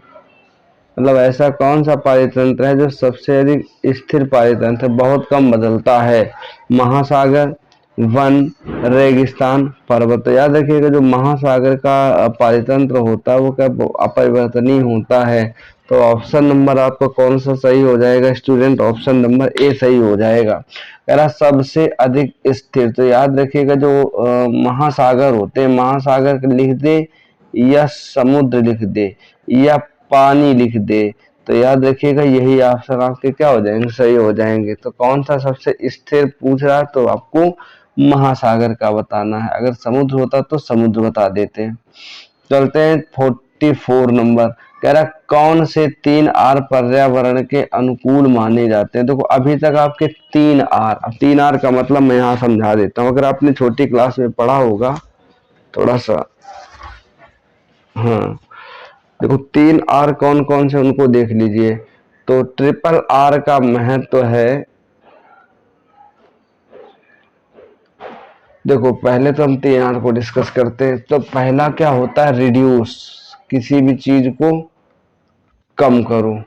मतलब ऐसा कौन सा पारितंत्र है जो सबसे अधिक स्थिर पारितंत्र, बहुत कम बदलता है। महासागर, वन, रेगिस्तान, पर्वत। तो याद रखिएगा जो महासागर का पारितंत्र होता है वो क्या अपरिवर्तनीय होता है। तो ऑप्शन नंबर आपका कौन सा सही हो जाएगा स्टूडेंट, ऑप्शन नंबर ए सही हो जाएगा। कह रहा सबसे अधिक स्थिर, तो याद रखिएगा जो महासागर होते हैं, महासागर लिख दे या समुद्र लिख दे या पानी लिख दे, तो याद रखिएगा यही ऑप्शन आपके क्या हो जाएंगे, सही हो जाएंगे। तो कौन सा सबसे स्थिर पूछ रहा है, तो आपको महासागर का बताना है। अगर समुद्र होता तो समुद्र बता देते हैं। चलते हैं 44 नंबर। कह रहा कौन से 3 R पर्यावरण के अनुकूल माने जाते हैं। देखो अभी तक आपके 3 R, अब 3 R का मतलब मैं यहाँ समझा देता हूँ, अगर आपने छोटी क्लास में पढ़ा होगा थोड़ा सा। हाँ, देखो 3 R कौन कौन से उनको देख लीजिए। तो RRR का महत्व है, देखो पहले तो हम 3 R को डिस्कस करते हैं। तो पहला क्या होता है, रिड्यूस, किसी भी चीज को कम करो।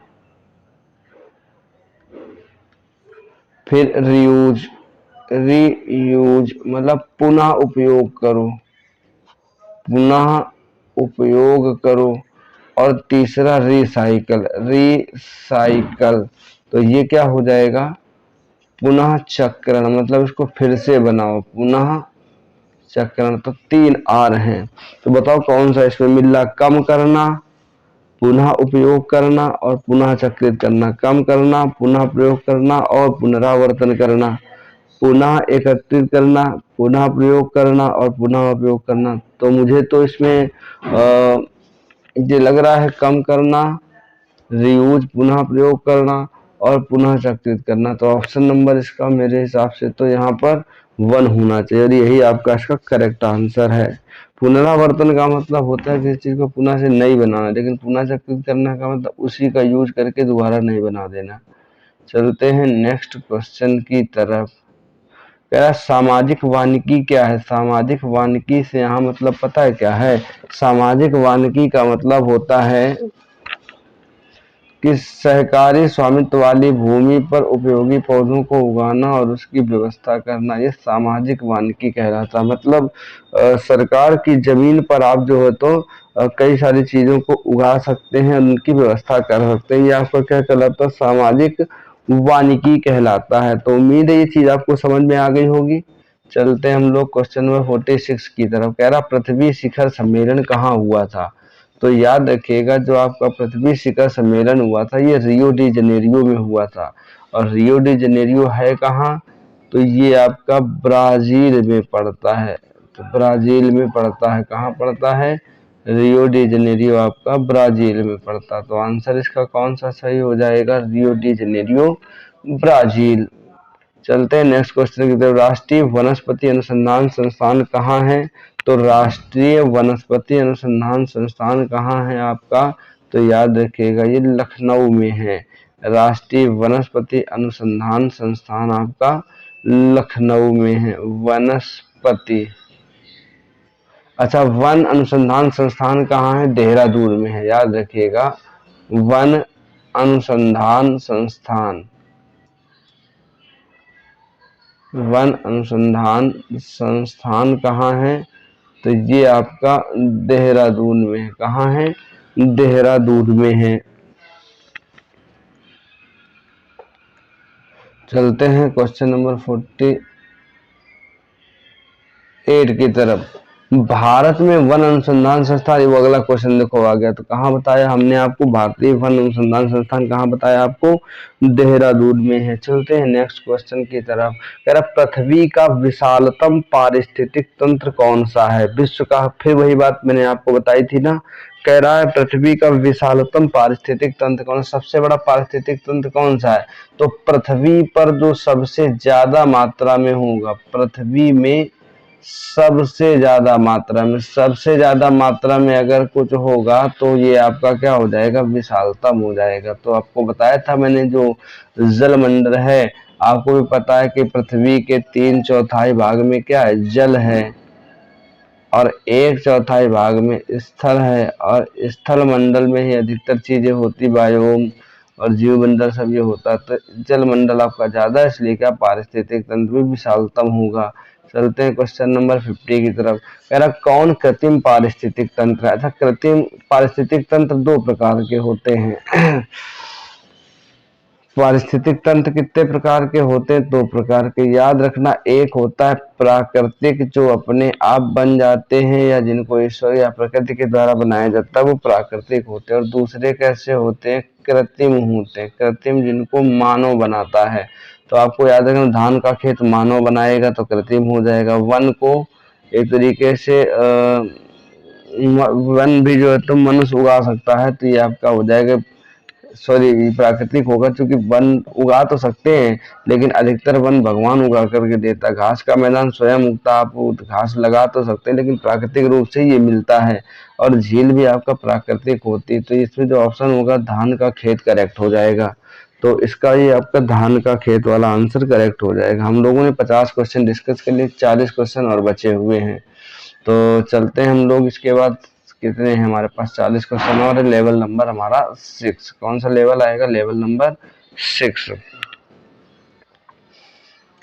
फिर रीयूज, रीयूज मतलब पुनः उपयोग करो, पुनः उपयोग करो। और तीसरा रिसाइकल, रिसाइकल तो ये क्या हो जाएगा, पुनः चक्रण, मतलब इसको फिर से बनाओ, पुनः चक्रण। तो 3 R हैं। तो बताओ कौन सा इसमें मिल रहा, कम करना, पुनः उपयोग करना और पुनः चक्रित करना। कम करना, पुनः प्रयोग करना और पुनरावर्तन करना। पुनः एकत्रित करना, पुनः प्रयोग करना और पुनः उपयोग करना। तो मुझे तो इसमें ये लग रहा है कम करना, रीयूज पुनः प्रयोग करना और पुनः चक्रित करना। तो ऑप्शन नंबर इसका मेरे हिसाब से तो यहाँ पर 1 होना चाहिए और यही आपका इसका करेक्ट आंसर है। पुनरावर्तन का मतलब होता है किसी चीज को पुनः से नहीं बनाना, लेकिन पुनः चक्रित करने का मतलब उसी का यूज करके दोबारा नहीं बना देना। चलते हैं नेक्स्ट क्वेश्चन की तरफ। कह रहा सामाजिक वानिकी क्या है। सामाजिक वानिकी से यहाँ मतलब पता है क्या है, सामाजिक वानिकी का मतलब होता है कि सहकारी स्वामित्व वाली भूमि पर उपयोगी पौधों को उगाना और उसकी व्यवस्था करना, ये सामाजिक वानिकी कहलाता है। मतलब सरकार की जमीन पर आप जो है तो कई सारी चीजों को उगा सकते हैं, उनकी व्यवस्था कर सकते हैं। ये आपका क्या कहलाता है, सामाजिक वानिकी कहलाता है। तो उम्मीद है ये चीज आपको समझ में आ गई होगी। चलते हैं हम लोग क्वेश्चन नंबर 46 की तरफ। कह रहा पृथ्वी शिखर सम्मेलन कहाँ हुआ था। तो याद रखिएगा जो आपका पृथ्वी शिखर सम्मेलन हुआ था ये रियो डी जनेरियो में हुआ था। और रियो डी जनेरियो है कहाँ, तो ये आपका ब्राजील में पड़ता है। तो ब्राजील में पड़ता है, कहाँ पड़ता है, रियो डी जनेरियो आपका ब्राजील में पड़ता है। तो आंसर इसका कौन सा सही हो जाएगा, रियो डी जनेरियो, ब्राजील। चलते हैं नेक्स्ट क्वेश्चन की तरफ। राष्ट्रीय वनस्पति अनुसंधान संस्थान कहाँ है। तो राष्ट्रीय वनस्पति अनुसंधान संस्थान कहाँ है आपका, तो याद रखिएगा ये लखनऊ में है। राष्ट्रीय वनस्पति अनुसंधान संस्थान आपका लखनऊ में है। वनस्पति, अच्छा वन अनुसंधान संस्थान कहाँ है, देहरादून में है, याद रखिएगा। वन अनुसंधान संस्थान, वन अनुसंधान संस्थान कहाँ है, तो ये आपका देहरादून में है। कहाँ है, देहरादून में है। चलते हैं क्वेश्चन नंबर 48 की तरफ। भारत में वन अनुसंधान संस्थान, वो अगला क्वेश्चन देखो आ गया। तो कहाँ बताया हमने आपको, भारतीय वन अनुसंधान संस्थान कहाँ बताया आपको, देहरादून में है। चलते हैं नेक्स्ट क्वेश्चन की तरफ। कह रहा पृथ्वी का विशालतम पारिस्थितिक तंत्र कौन सा है। विश्व का, फिर वही बात मैंने आपको बताई थी ना। कह रहा है पृथ्वी का विशालतम पारिस्थितिक तंत्र कौन, सबसे बड़ा पारिस्थितिक तंत्र कौन सा है। तो पृथ्वी पर जो सबसे ज्यादा मात्रा में होगा, पृथ्वी में सबसे ज्यादा मात्रा में, सबसे ज्यादा मात्रा में अगर कुछ होगा तो ये आपका क्या हो जाएगा, विशालतम हो जाएगा। तो आपको बताया था मैंने जो जलमंडल है, आपको भी पता है कि पृथ्वी के 3/4 भाग में क्या है, जल है और 1/4 भाग में स्थल है। और स्थल मंडल में ही अधिकतर चीजें होती, बायोम और जीव मंडल सब ये होता है। तो जल मंडल आपका ज्यादा है, इसलिए क्या पारिस्थितिक तंत्र भी विशालतम होगा। चलते हैं क्वेश्चन नंबर 50 की तरफ। कह रहा कौन कृत्रिम पारिस्थितिक तंत्र है। अच्छा कृत्रिम पारिस्थितिक तंत्र 2 प्रकार के होते हैं। पारिस्थितिक तंत्र कितने प्रकार के होते हैं, 2 प्रकार के, याद रखना। एक होता है प्राकृतिक, जो अपने आप बन जाते हैं या जिनको ईश्वर या प्रकृति के द्वारा बनाया जाता है, वो प्राकृतिक होते हैं। और दूसरे कैसे होते हैं, कृत्रिम होते हैं। कृत्रिम जिनको मानव बनाता है। तो आपको याद रखना, धान का खेत मानव बनाएगा तो कृत्रिम हो जाएगा। वन को एक तरीके से वन भी जो है तो मनुष्य उगा सकता है, तो ये आपका हो जाएगा, सॉरी प्राकृतिक होगा, क्योंकि वन उगा तो सकते हैं लेकिन अधिकतर वन भगवान उगा करके देता है। घास का मैदान स्वयं उगता, आप घास लगा तो सकते हैं लेकिन प्राकृतिक रूप से ये मिलता है। और झील भी आपका प्राकृतिक होती है, तो इसमें जो ऑप्शन होगा धान का खेत करेक्ट हो जाएगा। तो इसका ये आपका धान का खेत वाला आंसर करेक्ट हो जाएगा। हम लोगों ने 50 क्वेश्चन डिस्कस कर लिए, 40 क्वेश्चन और बचे हुए हैं। तो चलते हैं हम लोग इसके बाद, कितने हैं हमारे पास, 40 क्वेश्चन और लेवल नंबर हमारा 6। कौन सा लेवल आएगा, लेवल नंबर 6।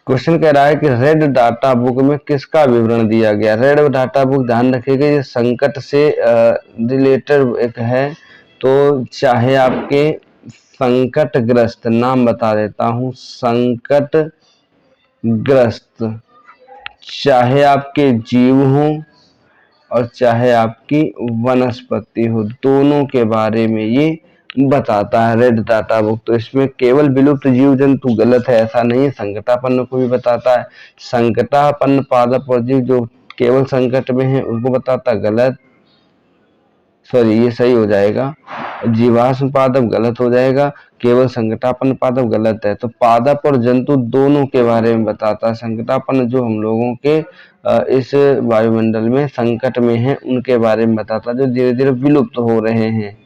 क्वेश्चन कह रहा है कि रेड डाटा बुक में किसका विवरण दिया गया। रेड डाटा बुक, ध्यान रखिएगा ये संकट से रिलेटेड एक है, तो चाहे आपके संकटग्रस्त, नाम बता देता हूं, संकटग्रस्त, चाहे आपके जीव हों और चाहे आपकी वनस्पति हो, दोनों के बारे में ये बताता है रेड डाटा बुक। तो इसमें केवल विलुप्त जीव जंतु गलत है, ऐसा नहीं है, संकटापन्न को भी बताता है। संकटापन्न पादप और जीव जो केवल संकट में है उनको बताता, गलत, सॉरी ये सही हो जाएगा। जीवाश्म पादप गलत हो जाएगा, केवल संकटापन्न पादप गलत है। तो पादप और जंतु दोनों के बारे में बताता है। संकटापन्न जो हम लोगों के इस वायुमंडल में संकट में है उनके बारे में बताता है, जो धीरे धीरे विलुप्त हो रहे हैं।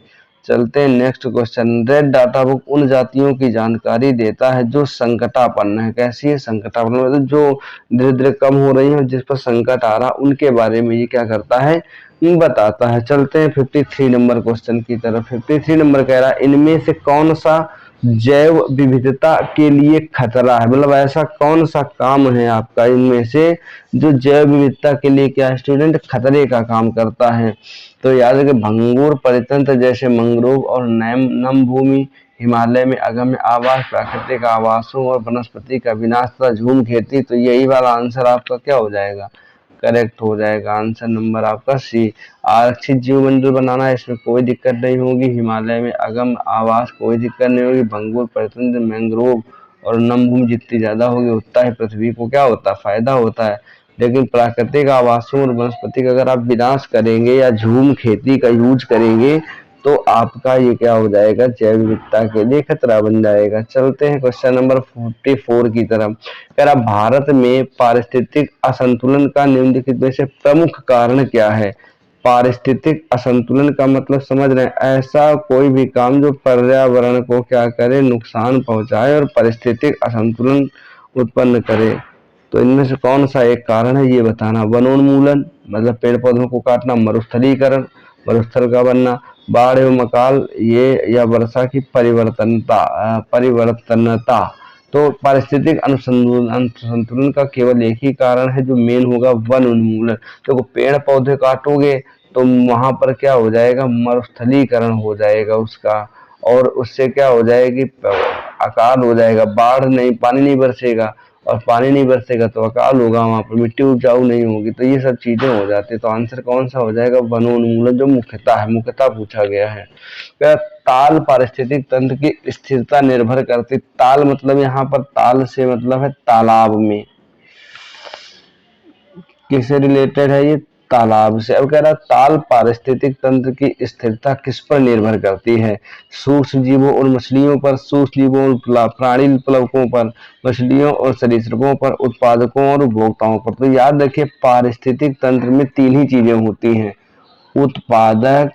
चलते हैं next question. Red data book उन जातियों की जानकारी देता है जो संकटापन्न है। कैसी है, संकटापन्न मतलब जो धीरे धीरे कम हो रही है और जिस पर संकट आ रहा उनके बारे में ये क्या करता है, बताता है। चलते हैं 53 नंबर क्वेश्चन की तरफ। 53 नंबर कह रहा है इनमें से कौन सा जैव विविधता के लिए खतरा है, मतलब ऐसा कौन सा काम है आपका इनमें से जो जैव विविधता के लिए क्या स्टूडेंट खतरे का काम करता है। तो याद रखें, भंगुर परितंत्र जैसे मैंग्रोव और नम भूमि, हिमालय में अगम्य आवास, प्राकृतिक आवासों और वनस्पति का विनाश तथा झूम खेती। तो यही वाला आंसर आपका क्या हो जाएगा, करेक्ट हो जाएगा। आंसर नंबर आपका सी। आरक्षित जीवमंडल बनाना है, इसमें कोई दिक्कत नहीं होगी। हिमालय में अगम आवास, कोई दिक्कत नहीं होगी। भंगुर परितंत्र, मैंग्रोव और नमभूमि जितनी ज्यादा होगी उतना ही पृथ्वी को क्या होता है, फायदा होता है। लेकिन प्राकृतिक आवासों और वनस्पति का अगर आप विनाश करेंगे या झूम खेती का यूज करेंगे तो आपका ये क्या हो जाएगा, जैव विविधता के लिए खतरा बन जाएगा। चलते हैं क्वेश्चन नंबर 44 की तरफ। कह रहा भारत में पारिस्थितिक असंतुलन का निम्नलिखित में से प्रमुख कारण क्या है। पारिस्थितिक असंतुलन का मतलब समझ रहे हैं, ऐसा कोई भी काम जो पर्यावरण को क्या करे, नुकसान पहुंचाए और पारिस्थितिक असंतुलन उत्पन्न करे। तो इनमें से कौन सा एक कारण है ये बताना। वनोन्मूलन मतलब पेड़ पौधों को काटना, मरुस्थलीकरण, मरुस्थल का बनना, बाढ़ एवं अकाल ये, या वर्षा की परिवर्तनता। तो पारिस्थितिक असंतुलन का केवल एक ही कारण है जो मेन होगा, वन उन्मूलन। तो पेड़ पौधे काटोगे तो वहां पर क्या हो जाएगा, मरुस्थलीकरण हो जाएगा उसका, और उससे क्या हो जाएगी, अकाल हो जाएगा, बाढ़ नहीं, पानी नहीं बरसेगा, और पानी नहीं बरसेगा तो अकाल होगा, वहां पर मिट्टी उपजाऊ नहीं होगी। तो ये सब चीजें हो जाती है। तो आंसर कौन सा हो जाएगा, वनोन्मूलन, जो मुख्यतः है, मुख्यतः पूछा गया है। ताल पारिस्थितिक तंत्र की स्थिरता निर्भर करती, ताल मतलब यहाँ पर ताल से मतलब है तालाब में, किससे रिलेटेड है ये, तालाब से। अब कह रहा ताल पारिस्थितिक तंत्र की स्थिरता किस पर निर्भर करती है, सूक्ष्म जीवों और मछलियों पर, सूक्ष्म जीवों और प्राणी प्लवकों पर, मछलियों और सरीसृपों पर, उत्पादकों और उपभोक्ताओं पर। तो याद रखिए पारिस्थितिक तंत्र में तीन ही चीजें होती हैं, उत्पादक,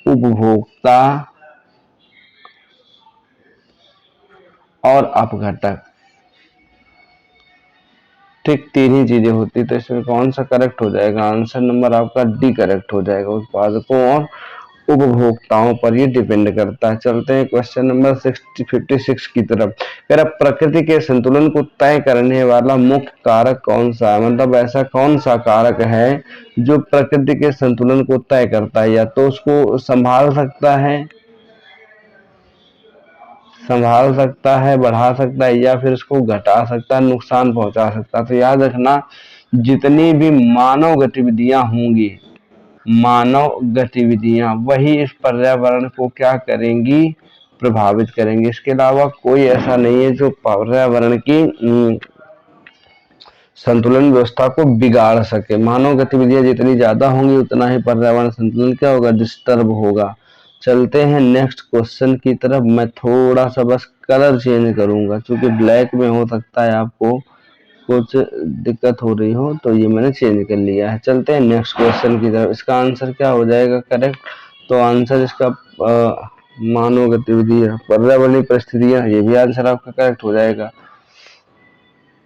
उपभोक्ता और अपघटक। ठीक, तीन ही चीजें होती। तो इसमें कौन सा करेक्ट हो जाएगा, आंसर नंबर आपका डी करेक्ट हो जाएगा। उत्पादकों और उपभोक्ताओं पर ये डिपेंड करता है। चलते हैं क्वेश्चन नंबर 56 की तरफ। कह रहा प्रकृति के संतुलन को तय करने वाला मुख्य कारक कौन सा है, मतलब ऐसा कौन सा कारक है जो प्रकृति के संतुलन को तय करता है, या तो उसको संभाल सकता है, बढ़ा सकता है, या फिर उसको घटा सकता है, नुकसान पहुंचा सकता है। तो याद रखना जितनी भी मानव गतिविधियां होंगी, मानव गतिविधियां वही इस पर्यावरण को क्या करेंगी, प्रभावित करेंगे। इसके अलावा कोई ऐसा नहीं है जो पर्यावरण की संतुलन व्यवस्था को बिगाड़ सके। मानव गतिविधियां जितनी ज्यादा होंगी उतना ही पर्यावरण संतुलन क्या होगा, डिस्टर्ब होगा। चलते हैं नेक्स्ट क्वेश्चन की तरफ। मैं थोड़ा सा बस कलर चेंज करूंगा, क्योंकि ब्लैक में हो सकता है आपको कुछ दिक्कत हो रही हो, तो ये मैंने चेंज कर लिया है। चलते हैं नेक्स्ट क्वेश्चन की तरफ। इसका आंसर क्या हो जाएगा करेक्ट? तो आंसर इसका मानव गतिविधियां, पर्यावरणीय परिस्थितियां, ये भी आंसर आपका करेक्ट हो जाएगा।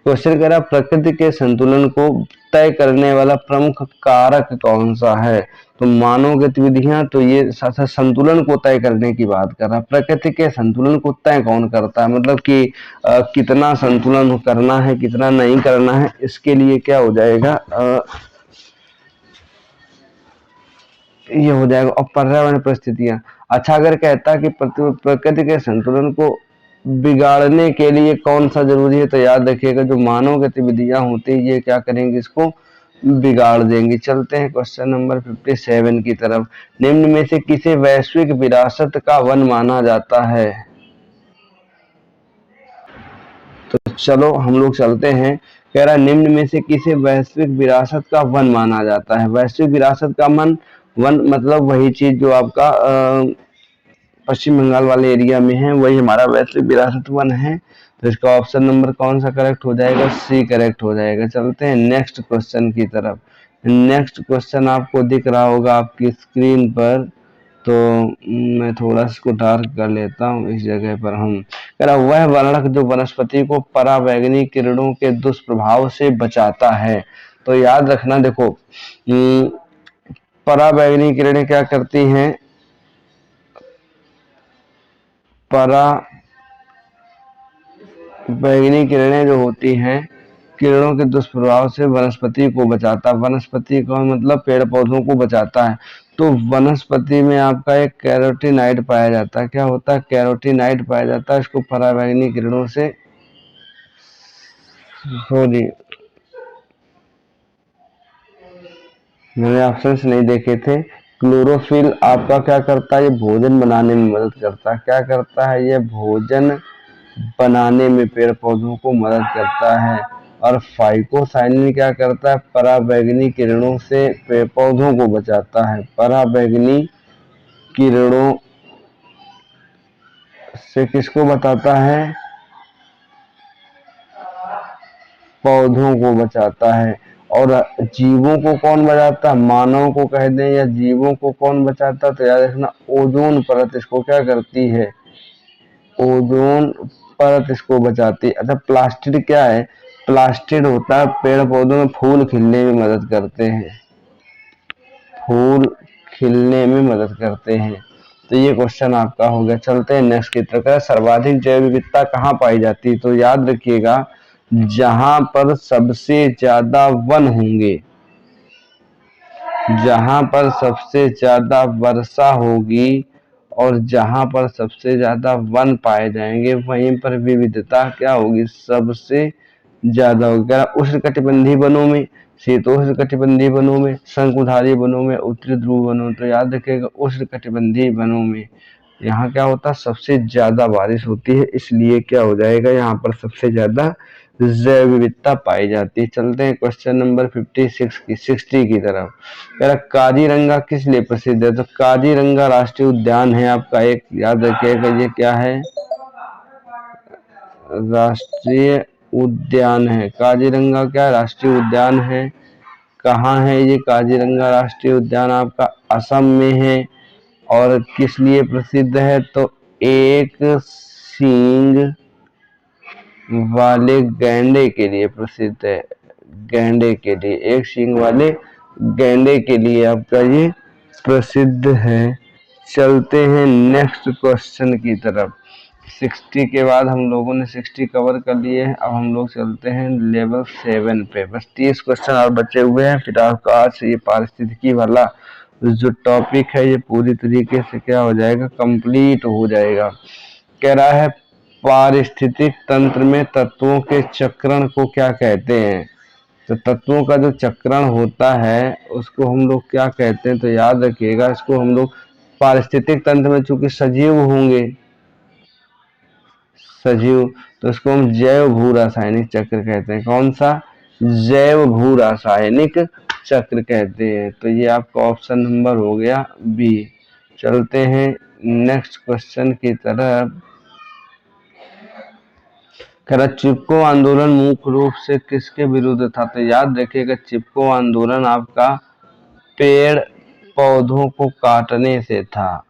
क्वेश्चन कह रहा प्रकृति के संतुलन को तय करने वाला प्रमुख कारक कौन सा है? तो मानव गतिविधियां, तो ये संतुलन को तय करने की बात कर रहा है। प्रकृति के संतुलन को तय कौन करता है, मतलब कि कितना संतुलन करना है कितना नहीं करना है, इसके लिए क्या हो जाएगा, ये हो जाएगा। और पर्यावरण परिस्थितियां, अच्छा अगर कहता कि प्रकृति के संतुलन को बिगाड़ने के लिए कौन सा जरूरी है, तो याद रखिएगा जो मानव गतिविधियां होती है ये क्या करेंगे, इसको बिगाड़ देंगे। चलते हैं क्वेश्चन नंबर 57 की तरफ। निम्न में से किसे वैश्विक विरासत का वन माना जाता है? तो चलो हम लोग चलते हैं। कह रहा निम्न में से किसे वैश्विक विरासत का वन माना जाता है? वैश्विक विरासत का वन मतलब वही चीज जो आपका पश्चिम बंगाल वाले एरिया में है, वही हमारा वैश्विक विरासत वन है। तो इसका ऑप्शन नंबर कौन सा करेक्ट हो जाएगा? सी करेक्ट हो जाएगा। चलते हैं नेक्स्ट क्वेश्चन की तरफ। नेक्स्ट क्वेश्चन आपको दिख रहा होगा आपकी स्क्रीन पर, तो मैं थोड़ा इसको डार्क कर लेता हूँ इस जगह पर। हम कह रहा वह वर्णक जो वनस्पति को पराबैंगनी किरणों के दुष्प्रभाव से बचाता है। तो याद रखना, देखो पराबैंगनी किरणें क्या करती हैं, परा बैंगनी किरणें जो होती हैं, किरणों के दुष्प्रभाव से वनस्पति को बचाता है। वनस्पति का मतलब पेड़ पौधों को बचाता है। तो वनस्पति में आपका एक कैरोटीनाइड पाया जाता है। क्या होता है? कैरोटीनाइड पाया जाता है। इसको पराबैंगनी किरणों से, सॉरी मैंने ऑप्शंस नहीं देखे थे। क्लोरोफिल आपका क्या करता है, ये भोजन बनाने में मदद करता है। क्या करता है? ये भोजन बनाने में पेड़ पौधों को मदद करता है। और फाइकोसाइनिन क्या करता है? पराबैंगनी किरणों से पेड़ पौधों को बचाता है। पराबैंगनी किरणों से किसको बताता है? पौधों को बचाता है। और जीवों को कौन बचाता है? मानव को कह दें या जीवों को कौन बचाता है? तो याद रखना ओजोन परत इसको क्या करती है, ओजोन परत इसको बचाती है। अच्छा प्लास्टिड क्या है? प्लास्टिड होता है पेड़ पौधों में फूल खिलने में मदद करते हैं, फूल खिलने में मदद करते हैं। तो ये क्वेश्चन आपका हो गया। चलते हैं नेक्स्ट की तरफ। सर्वाधिक जैव विविधता कहाँ पाई जाती है? तो याद रखिएगा जहां पर सबसे ज्यादा वन होंगे, जहां पर सबसे ज्यादा वर्षा होगी और जहां पर सबसे ज्यादा वन पाए जाएंगे वहीं पर विविधता क्या होगी, सबसे ज्यादा होगी। उष्णकटिबंधीय वनों में, शीतोष्णकटिबंधीय वनों में, शंकुधारी वनों में, उत्तरी ध्रुव वनों में। तो याद रखिएगा उष्णकटिबंधीय वनों में यहाँ क्या होता है, सबसे ज्यादा बारिश होती है, इसलिए क्या हो जाएगा यहाँ पर सबसे ज्यादा जैव विविधता पाई जाती है। चलते हैं क्वेश्चन नंबर 56 की 60 की तरफ। कह रहा काजीरंगा किस लिए प्रसिद्ध है? तो काजीरंगा राष्ट्रीय उद्यान है आपका एक, याद रखिएगा ये क्या है, राष्ट्रीय उद्यान है। काजीरंगा क्या राष्ट्रीय उद्यान है? कहाँ है ये काजीरंगा राष्ट्रीय उद्यान? आपका असम में है। और किस लिए प्रसिद्ध है? तो एक सींग वाले गैंडे के लिए प्रसिद्ध है। गैंडे के लिए, एक सींग वाले गैंडे के लिए आपका ये प्रसिद्ध है। चलते हैं नेक्स्ट क्वेश्चन की तरफ। 60 के बाद हम लोगों ने 60 कवर कर लिए हैं। अब हम लोग चलते हैं लेवल 7 पे। बस 30 क्वेश्चन और बचे हुए हैं, फिर आपका आज ये पारिस्थितिकी वाला जो टॉपिक है ये पूरी तरीके से क्या हो जाएगा, कंप्लीट हो जाएगा। कह रहा है पारिस्थितिक तंत्र में तत्वों के चक्रण को क्या कहते हैं? तो तत्वों का जो चक्रण होता है उसको हम लोग क्या कहते हैं? तो याद रखिएगा इसको हम लोग पारिस्थितिक तंत्र में चूंकि सजीव होंगे, सजीव, तो इसको हम जैव भू रासायनिक चक्र कहते हैं। कौन सा? जैव भू रासायनिक चक्र कहते हैं। तो ये आपका ऑप्शन नंबर हो गया बी। चलते हैं नेक्स्ट क्वेश्चन की तरफ। कह रहा चिपको आंदोलन मुख्य रूप से किसके विरुद्ध था? तो याद रखिएगा चिपको आंदोलन आपका पेड़ पौधों को काटने से था,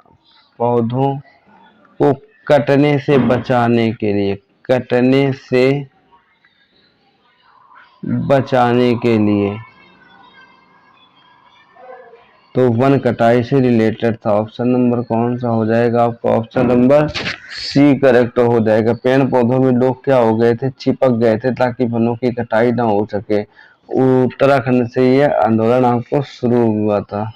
पौधों को कटने से बचाने के लिए, कटने से बचाने के लिए। तो वन कटाई से रिलेटेड था। ऑप्शन नंबर कौन सा हो जाएगा आपका? ऑप्शन नंबर सी करेक्ट हो जाएगा। पेड़ पौधों में लोग क्या हो गए थे? चिपक गए थे ताकि वनों की कटाई ना हो सके। उत्तराखंड से यह आंदोलन आपको शुरू हुआ था।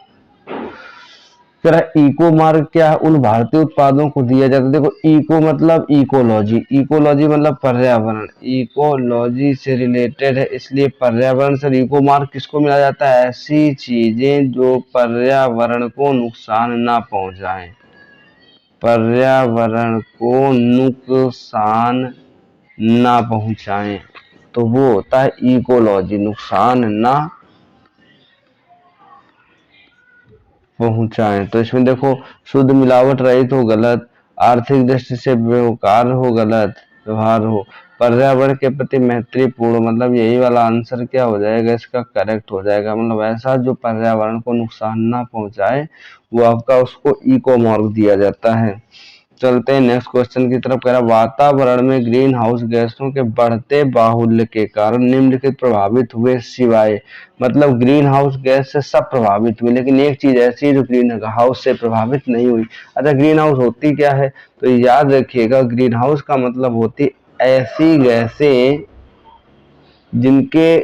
तेरा इको मार्क क्या है? उन भारतीय उत्पादों को दिया जाता है। देखो इको मतलब इकोलॉजी, इकोलॉजी मतलब पर्यावरण, इकोलॉजी से रिलेटेड है, इसलिए पर्यावरण से इको मार्क किसको मिला जाता है? ऐसी चीजें जो पर्यावरण को नुकसान ना पहुंचाएं, पर्यावरण को नुकसान ना पहुंचाएं, तो वो होता है इकोलॉजी, नुकसान ना पहुंचाएं। तो इसमें देखो शुद्ध मिलावट रहित हो गलत, आर्थिक दृष्टि से बेकार हो गलत, व्यवहार हो, पर्यावरण के प्रति मैत्रीपूर्ण, मतलब यही वाला आंसर क्या हो जाएगा इसका? करेक्ट हो जाएगा। मतलब ऐसा जो पर्यावरण को नुकसान ना पहुंचाए वो आपका उसको इको मार्क दिया जाता है। चलते हैं नेक्स्ट क्वेश्चन की तरफ। कह रहा वातावरण में ग्रीन हाउस गैसों के बढ़ते बाहुल्य के कारण निम्नलिखित प्रभावित हुए सिवाय, मतलब ग्रीन हाउस गैस से सब प्रभावित हुए लेकिन एक चीज ऐसी है जो ग्रीन हाउस से प्रभावित नहीं हुई। अच्छा ग्रीन हाउस होती क्या है? तो याद रखिएगा ग्रीन हाउस का मतलब होती ऐसी गैसें जिनके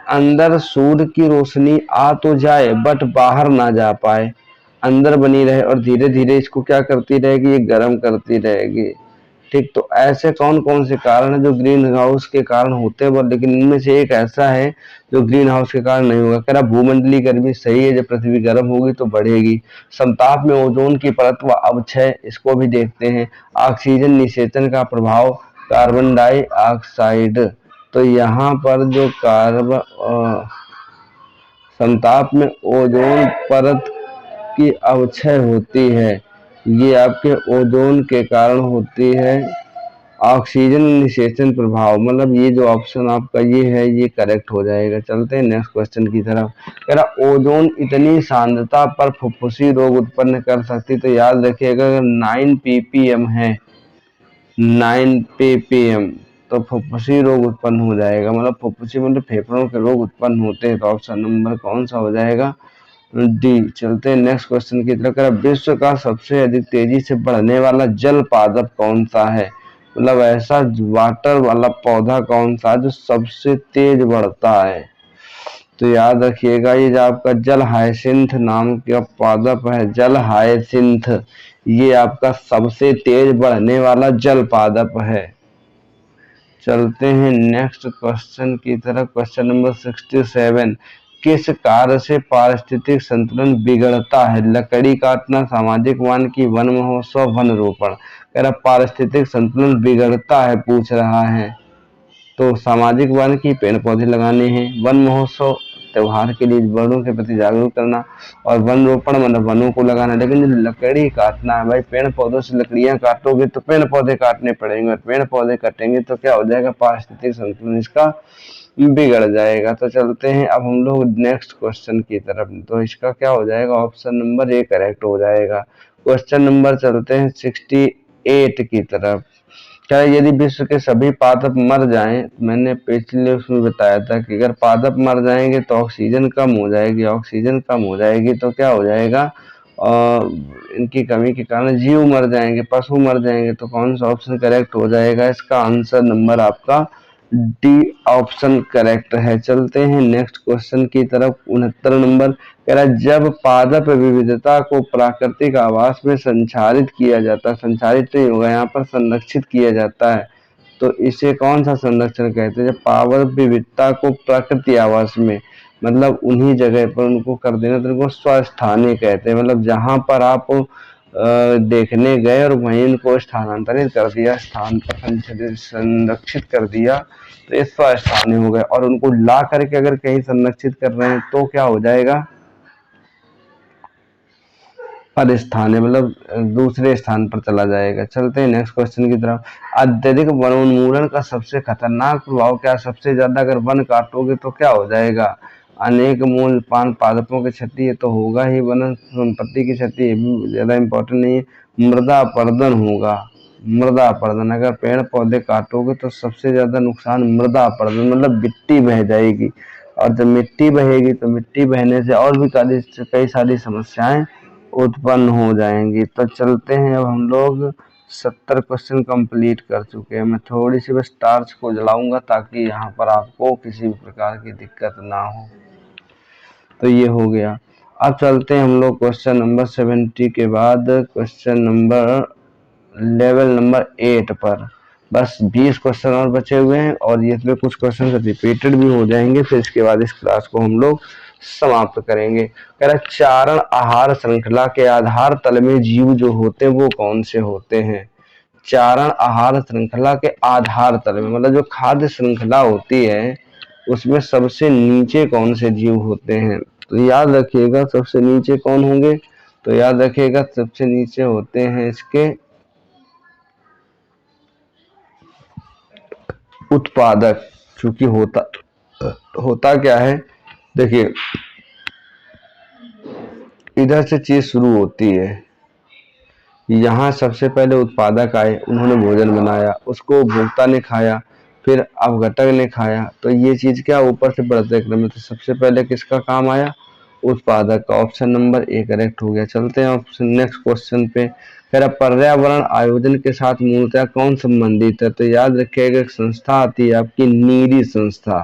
अंदर सूर्य की रोशनी आ तो जाए बट बाहर ना जा पाए, अंदर बनी रहे और धीरे धीरे इसको क्या करती रहेगी? ये गर्म करती रहेगी। ठीक, तो ऐसे कौन कौन से कारण है जो ग्रीन हाउस के कारण होते हैं, लेकिन इनमें से एक ऐसा है जो ग्रीन हाउस के कारण नहीं होगा। कह रहा भूमंडलीय गर्मी सही है, जब पृथ्वी गर्म होगी तो बढ़ेगी। समताप में ओजोन की परत व अवक्षय, इसको भी देखते हैं। ऑक्सीजन निषेचन का प्रभाव, कार्बन डाइऑक्साइड, तो यहाँ पर जो समताप में ओजोन परत की अवक्षय होती है ये आपके ओजोन के कारण होती है। ऑक्सीजन निषेचन प्रभाव, मतलब ये जो ऑप्शन आपका ये है ये करेक्ट हो जाएगा। चलते हैं नेक्स्ट क्वेश्चन की तरफ। कह रहा ओजोन इतनी सांद्रता पर फुफ्फुसी रोग उत्पन्न कर सकती, तो याद रखिएगा अगर 9 ppm है, 9 ppm, तो फुफ्फुसी रोग उत्पन्न हो जाएगा। मतलब फुफ्फुसी मतलब फेफड़ों के रोग उत्पन्न होते हैं। तो ऑप्शन नंबर कौन सा हो जाएगा? डी। चलते हैं नेक्स्ट क्वेश्चन की तरफ। विश्व का सबसे अधिक तेजी से बढ़ने वाला जल पादप कौन सा है? मतलब ऐसा वाटर वाला पौधा कौन सा जो सबसे तेज बढ़ता है? तो याद रखिएगा ये जो आपका जल हायसिंथ नाम का पादप है, जल हायसिंथ, ये आपका सबसे तेज बढ़ने वाला जल पादप है। चलते हैं नेक्स्ट क्वेश्चन की तरफ। Question number 67। किस कार्य से पारिस्थितिक संतुलन बिगड़ता है? लकड़ी काटना, सामाजिक वानिकी, वन महोत्सव, वन रोपण। कह रहा पारिस्थितिक संतुलन बिगड़ता है पूछ रहा है तो सामाजिक वानिकी पेड़ पौधे लगाने हैं, वन महोत्सव त्योहार के लिए वनों के प्रति जागरूक करना, और वन रोपण मतलब वनों को लगाना। लेकिन जो लकड़ी काटना है भाई, पेड़ पौधों से लकड़ियां काटोगे तो पेड़ पौधे काटने पड़ेंगे और पेड़ पौधे कटेंगे तो क्या हो जाएगा? पारिस्थितिक संतुलन इसका बिगड़ जाएगा। तो चलते हैं अब हम लोग नेक्स्ट क्वेश्चन की तरफ। तो इसका क्या हो जाएगा? ऑप्शन नंबर ए करेक्ट हो जाएगा। क्वेश्चन नंबर चलते हैं 68 की तरफ। क्या यदि विश्व के सभी पादप मर जाएं, मैंने पिछले उसमें बताया था कि अगर पादप मर जाएंगे तो ऑक्सीजन कम हो जाएगी, ऑक्सीजन कम हो जाएगी तो क्या हो जाएगा? और इनकी कमी के कारण जीव मर जाएंगे, पशु मर जाएंगे। तो कौन सा ऑप्शन करेक्ट हो जाएगा? इसका आंसर नंबर आपका डी ऑप्शन करेक्ट है। चलते हैं नेक्स्ट क्वेश्चन की तरफ। 69 नंबर कह रहा है जब पादप विविधता को प्राकृतिक आवास में संचारित किया जाता है, संचारित नहीं होगा यहाँ पर, संरक्षित किया जाता है, तो इसे कौन सा संरक्षण कहते हैं? जब पादप विविधता को प्राकृतिक आवास में, मतलब उन्हीं जगह पर उनको कर देना, तो उनको स्वस्थानीय कहते हैं। मतलब जहां पर आप देखने गए और वहीं उनको स्थानांतरित कर दिया, स्थान पर संरक्षित कर दिया, तो इस पर स्थानीय हो गए। और उनको ला करके अगर कहीं संरक्षित कर रहे हैं तो क्या हो जाएगा, पर स्थानीय, मतलब दूसरे स्थान पर चला जाएगा। चलते हैं नेक्स्ट क्वेश्चन की तरफ। अत्यधिक वनोन्मूलन का सबसे खतरनाक प्रभाव क्या, सबसे ज्यादा अगर वन काटोगे तो क्या हो जाएगा, अनेक मूल पान पादपों की क्षति, ये तो होगा ही, वन संपत्ति की क्षति, ये भी ज्यादा इंपॉर्टेंट नहीं है। मृदा अपरदन होगा, मृदा अपरदन, अगर पेड़ पौधे काटोगे तो सबसे ज्यादा नुकसान मृदा अपरदन, मतलब मिट्टी बह जाएगी। और जब मिट्टी बहेगी तो मिट्टी बहने से और भी कई सारी समस्याएं उत्पन्न हो जाएंगी। तो चलते हैं, अब हम लोग 70 क्वेश्चन कंप्लीट कर चुके हैं। मैं थोड़ी सी बस टार्च को जलाऊंगा ताकि यहाँ पर आपको किसी भी प्रकार की दिक्कत ना हो। तो ये हो गया। अब चलते हैं हम लोग क्वेश्चन नंबर 70 के बाद क्वेश्चन नंबर लेवल नंबर 8 पर। बस 20 क्वेश्चन और बचे हुए हैं और इसमें कुछ क्वेश्चन रिपीटेड भी हो जाएंगे, फिर इसके बाद इस क्लास को हम लोग समाप्त करेंगे। कह रहा चारण आहार श्रृंखला के आधार तल में जीव जो होते हैं वो कौन से होते हैं। चारण आहार श्रृंखला के आधार तल में, मतलब जो खाद्य श्रृंखला होती है उसमें सबसे नीचे कौन से जीव होते हैं। तो याद रखिएगा सबसे नीचे कौन होंगे, तो याद रखिएगा सबसे नीचे होते हैं इसके उत्पादक। क्योंकि होता क्या है, देखिए इधर से चीज शुरू होती है, यहाँ सबसे पहले उत्पादक आए, उन्होंने भोजन बनाया, उसको उपभोक्ता ने खाया, फिर अपघटक ने खाया, तो ये चीज क्या ऊपर से बढ़ते क्रम में, तो सबसे पहले किसका काम आया, उत्पादक का। ऑप्शन नंबर ए करेक्ट हो गया। चलते हैं ऑप्शन नेक्स्ट क्वेश्चन पे। कह रहा पर्यावरण आयोजन के साथ मूलतः कौन संबंधित है, तो याद रखिएगा एक संस्था आती है आपकी नीरी संस्था।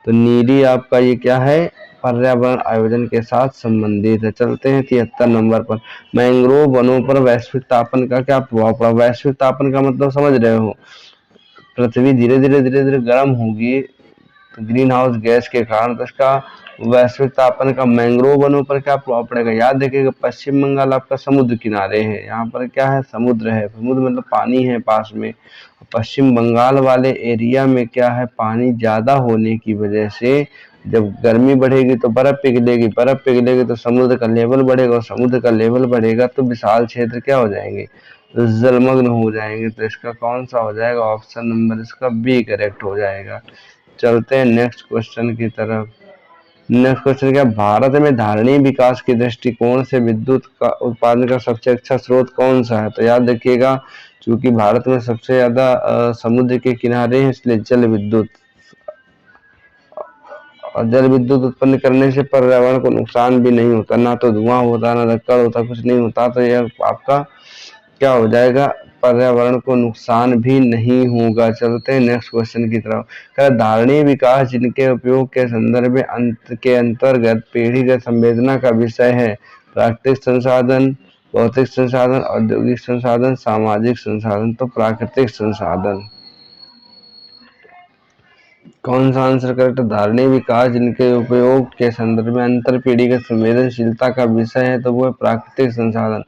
तो नीरी आपका ये क्या है, पर्यावरण आयोजन के साथ संबंधित है। चलते हैं 73 नंबर पर। मैंग्रोव वनों पर वैश्विक तापन का क्या प्रभाव पड़ा। वैश्विक तापन का मतलब समझ रहे हो, पृथ्वी धीरे धीरे गर्म होगी तो ग्रीन हाउस गैस के कारण, तो इसका वैश्विक तापन का मैंग्रोव वनों पर क्या प्रभाव पड़ेगा। याद रखिएगा पश्चिम बंगाल आपका समुद्र किनारे है, यहाँ पर क्या है, समुद्र है, समुद्र मतलब पानी है पास में। पश्चिम बंगाल वाले एरिया में क्या है, पानी ज्यादा होने की वजह से जब गर्मी बढ़ेगी तो बर्फ पिघलेगी, बर्फ पिघलेगी तो समुद्र का लेवल बढ़ेगा, और समुद्र का लेवल बढ़ेगा तो विशाल क्षेत्र क्या हो जाएंगे, जलमग्न हो जाएंगे। तो इसका कौन सा हो जाएगा, ऑप्शन नंबर इसका बी करेक्ट हो जाएगा। चलते हैं नेक्स्ट क्वेश्चन की तरफ। नेक्स्ट क्वेश्चन क्या, भारत में धारणीय विकास के दृष्टिकोण से विद्युत का उत्पादन का सबसे अच्छा स्रोत कौन सा है। तो याद रखिएगा क्योंकि भारत में सबसे ज्यादा समुद्र के किनारे हैं, इसलिए जल विद्युत, और जल विद्युत उत्पन्न करने से पर्यावरण को नुकसान भी नहीं होता, ना तो धुआं होता, ना धक्कड़ होता, कुछ नहीं होता। तो यह आपका क्या हो जाएगा, पर्यावरण को नुकसान भी नहीं होगा। चलते हैं नेक्स्ट क्वेश्चन की तरफ। धारणीय विकास जिनके उपयोग के संदर्भ में के अंतर्गत पीढ़ीगत संवेदना का विषय है। प्राकृतिक संसाधन, भौतिक संसाधन, औद्योगिक संसाधन, सामाजिक संसाधन। तो प्राकृतिक संसाधन, कौन सा आंसर करेक्ट, धारणीय विकास जिनके उपयोग के संदर्भ में अंतर पीढ़ीगत संवेदनशीलता का विषय है, तो वो है प्राकृतिक संसाधन।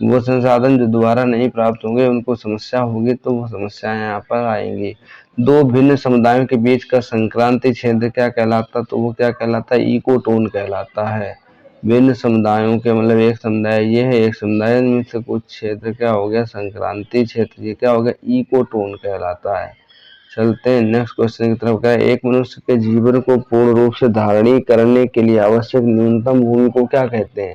वो संसाधन जो दोबारा नहीं प्राप्त होंगे, उनको समस्या होगी, तो वो समस्याएं यहाँ पर आएंगी। दो भिन्न समुदायों के बीच का संक्रांति क्षेत्र क्या कहलाता, तो वो क्या कहलाता है, इकोटोन कहलाता है। भिन्न समुदायों के मतलब एक समुदाय ये है, एक समुदाय में से कुछ क्षेत्र क्या हो गया, संक्रांति क्षेत्र, ये क्या हो गया, इकोटोन कहलाता है। चलते हैं नेक्स्ट क्वेश्चन की तरफ। क्या एक मनुष्य के जीवन को पूर्ण रूप से धारणीय करने के लिए आवश्यक न्यूनतम भूमि को क्या कहते हैं।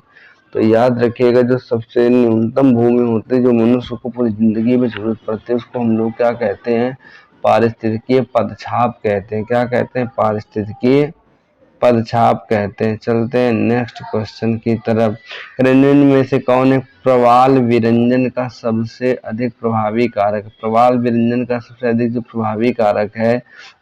तो याद रखिएगा जो सबसे न्यूनतम भूमि होती है, जो मनुष्य को पूरी जिंदगी में जरूरत पड़ती है, उसको हम लोग क्या कहते हैं, पारिस्थितिकीय पदछाप कहते हैं। क्या कहते हैं, पारिस्थितिकीय पदछाप कहते हैं। चलते हैं नेक्स्ट क्वेश्चन की तरफ। निम्न में से कौन एक प्रवाल विरंजन का सबसे अधिक प्रभावी कारक, प्रवाल विरंजन का सबसे अधिक जो प्रभावी कारक है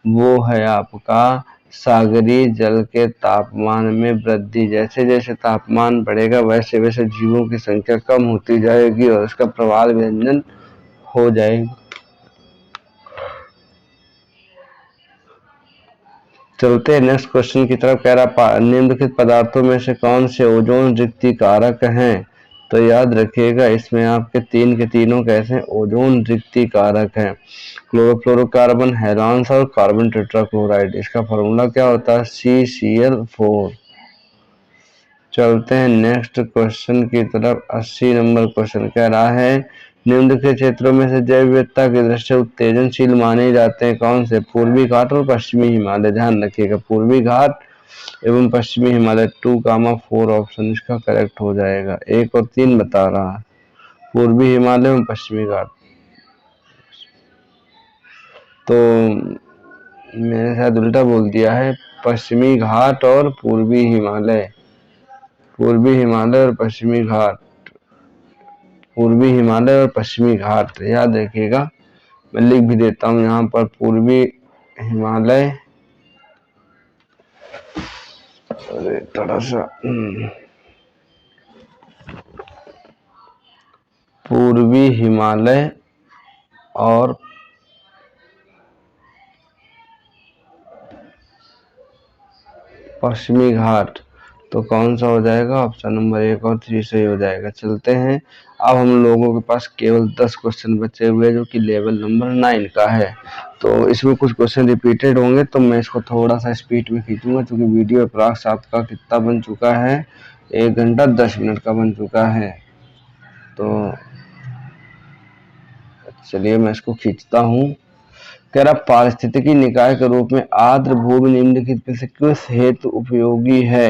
वो है आपका सागरीय जल के तापमान में वृद्धि। जैसे जैसे तापमान बढ़ेगा वैसे वैसे जीवों की संख्या कम होती जाएगी और इसका प्रवाल विरंजन हो जाएगा। चलते हैं नेक्स्ट क्वेश्चन की तरफ। कह रहा निम्नलिखित पदार्थों में से कौन से ओजोन रिक्ति कारक हैं। तो याद रखिएगा इसमें आपके तीन के तीनों कैसे ओजोन रिक्ति कारक हैं। क्लोरोफ्लोरोकार्बन, हेलांस और कार्बन टेट्राक्लोराइड। इसका फॉर्मूला क्या होता है? CCl4। चलते हैं नेक्स्ट क्वेश्चन की तरफ। 80 नंबर क्वेश्चन कह रहा है निम्नलिखित क्षेत्रों में से जैव विविधता की दृष्टि से उत्तेजनशील माने जाते हैं कौन से? पूर्वी घाट और पश्चिमी हिमालय। ध्यान रखिएगा पूर्वी घाट एवं पश्चिमी हिमालय। 2,4 ऑप्शन इसका करेक्ट हो जाएगा। 1 और 3 बता रहा है, पूर्वी हिमालय एवं पश्चिमी घाट। तो मैंने शायद उल्टा बोल दिया है, पश्चिमी घाट और पूर्वी हिमालय। पूर्वी हिमालय और पश्चिमी घाट, पूर्वी हिमालय और पश्चिमी घाट याद रखिएगा। मैं लिख भी देता हूँ यहाँ पर पूर्वी हिमालय, अरे थोड़ा सा पूर्वी हिमालय और पश्चिमी घाट। तो कौन सा हो जाएगा? ऑप्शन नंबर 1 और 3 सही हो जाएगा। चलते हैं, अब हम लोगों के पास केवल 10 क्वेश्चन बचे हुए हैं जो कि लेवल नंबर 9 का है। तो इसमें कुछ क्वेश्चन रिपीटेड होंगे तो मैं इसको थोड़ा सा स्पीड में खींचूंगा क्योंकि वीडियो अप्रॉक्स आपका कितना बन चुका है? 1 घंटा 10 मिनट का बन चुका है। तो चलिए मैं इसको खींचता हूँ। कह रहा पारिस्थितिकी निकाय के रूप में आर्द्र भूमि निम्नलिखित में से किस हेतु उपयोगी है?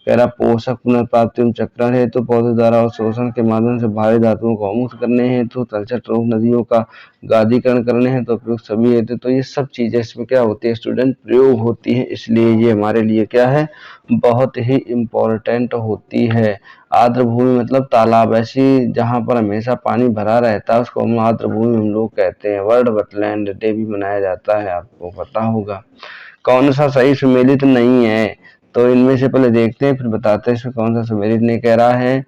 कह रहा पोषक पुनर्प्राप्ति एवं चक्रण हेतु, पौधे द्वारा अवशोषण के माध्यम से भारी धातुओं को मुक्त करने हेतु, तलछट रोग नदियों का गादीकरण करने हेतु उपयुक्त सभी हेतु। तो ये सब चीजें इसमें क्या होती है स्टूडेंट? प्रयोग होती है, इसलिए ये हमारे लिए क्या है? बहुत ही इम्पोर्टेंट होती है। आर्द्र भूमि मतलब तालाब, ऐसी जहाँ पर हमेशा पानी भरा रहता है उसको हम आर्द्र भूमि हम लोग कहते हैं। वर्ल्ड वेटलैंड डे भी मनाया जाता है, आपको पता होगा। कौन सा सही सुमेलित नहीं है? तो इनमें से पहले देखते हैं फिर बताते हैं इसमें कौन सा सुमेलित नहीं। कह रहा है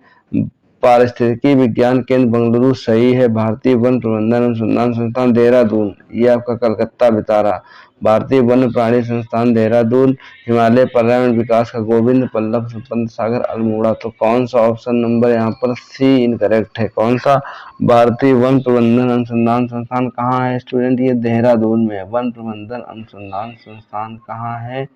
पारिस्थितिकी विज्ञान केंद्र बेंगलुरु सही है। भारतीय वन प्रबंधन अनुसंधान संस्थान देहरादून, ये आपका कलकत्ता बता रहा। भारतीय वन प्राणी संस्थान देहरादून। हिमालय पर्यावरण विकास का गोविंद बल्लभ पंत सागर अल्मोड़ा। तो कौन सा ऑप्शन नंबर यहाँ पर सी इनकरेक्ट है? कौन सा? भारतीय वन प्रबंधन अनुसंधान संस्थान कहाँ है स्टूडेंट? ये देहरादून में है। वन प्रबंधन अनुसंधान संस्थान कहाँ है?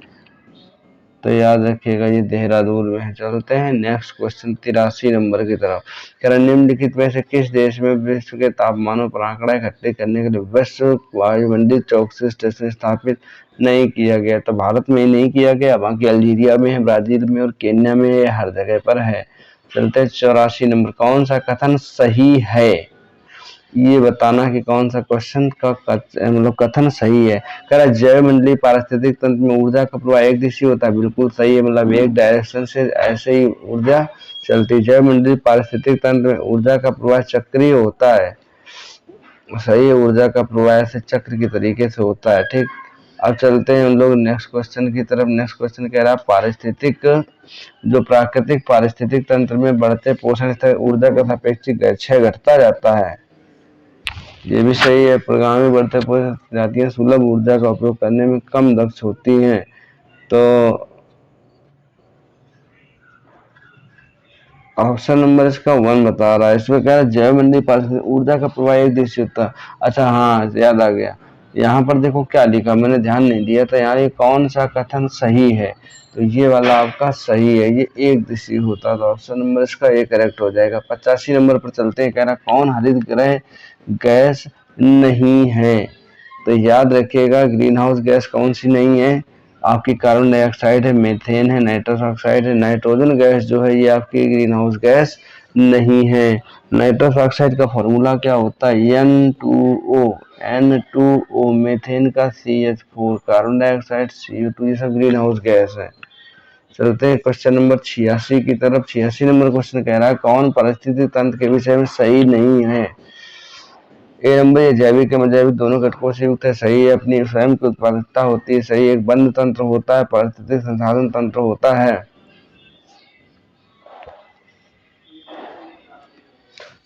तो याद रखिएगा ये देहरादून में है। चलते हैं नेक्स्ट क्वेश्चन 83 नंबर की तरफ। कह रहा निम्नलिखित में से किस देश में विश्व के तापमानों पर आंकड़ा इकट्ठे करने के लिए विश्व वायुमंडलीय चौकसी स्टेशन स्थापित नहीं किया गया? तो भारत में ही नहीं किया गया, बाकी अल्जीरिया में है, ब्राजील में और केन्या में, हर जगह पर है। चलते हैं 84 नंबर। कौन सा कथन सही है? ये बताना कि कौन सा क्वेश्चन का मतलब कथन सही है। कह रहा जैव मंडलीय पारिस्थितिक तंत्र में ऊर्जा का प्रवाह एक दिशीय होता है। बिल्कुल सही है, मतलब एक डायरेक्शन से ऐसे ही ऊर्जा चलती। जैव मंडलीय पारिस्थितिक तंत्र में ऊर्जा का प्रवाह चक्रीय होता है। सही है, ऊर्जा का प्रवाह ऐसे चक्र की तरीके से होता है। ठीक, अब चलते हैं हम लोग नेक्स्ट क्वेश्चन की तरफ। नेक्स्ट क्वेश्चन कह रहा है पारिस्थितिक जो प्राकृतिक पारिस्थितिक तंत्र में बढ़ते पोषण स्तर ऊर्जा का सापेक्षिक क्षय घटता जाता है। ये भी सही है। प्रगामी बढ़ते पोषक जातियां सुलभ ऊर्जा का उपयोग करने में कम दक्ष होती हैं। तो ऑप्शन नंबर इसका 1 बता रहा है। इसमें क्या है? जैव मंडलीय पारिस्थितिक ऊर्जा का प्रवाह एक दिशीय होता है। अच्छा हाँ, याद आ गया। यहाँ पर देखो क्या लिखा, मैंने ध्यान नहीं दिया था। यहाँ ये कौन सा कथन सही है? तो ये वाला आपका सही है, ये एक दिशीय होता है। तो ऑप्शन नंबर इसका ए करेक्ट हो जाएगा। 85 नंबर पर चलते हैं। कह रहा कौन हरित ग्रह गैस नहीं है? तो याद रखिएगा ग्रीन हाउस गैस कौन सी नहीं है? आपकी कार्बन डाइऑक्साइड है, मीथेन है, नाइट्रस ऑक्साइड है। नाइट्रोजन गैस जो है ये आपकी ग्रीन हाउस गैस नहीं है। नाइट्रस ऑक्साइड का फॉर्मूला क्या होता है? N2O। N2O मीथेन का CH4, कार्बन डाइऑक्साइड CO2, ये सब ग्रीन हाउस गैस है। चलते हैं क्वेश्चन नंबर 86 की तरफ। 86 नंबर क्वेश्चन कह रहा है कौन परिस्थिति तंत्र के विषय में सही नहीं है? ए नंबर ये जैविक एवं अजैविक दोनों घटकों से युक्त है। सही है। अपनी स्वयं की उत्पादकता होती है। सही। एक बंद तंत्र होता है, पारिस्थितिक संसाधन तंत्र होता है।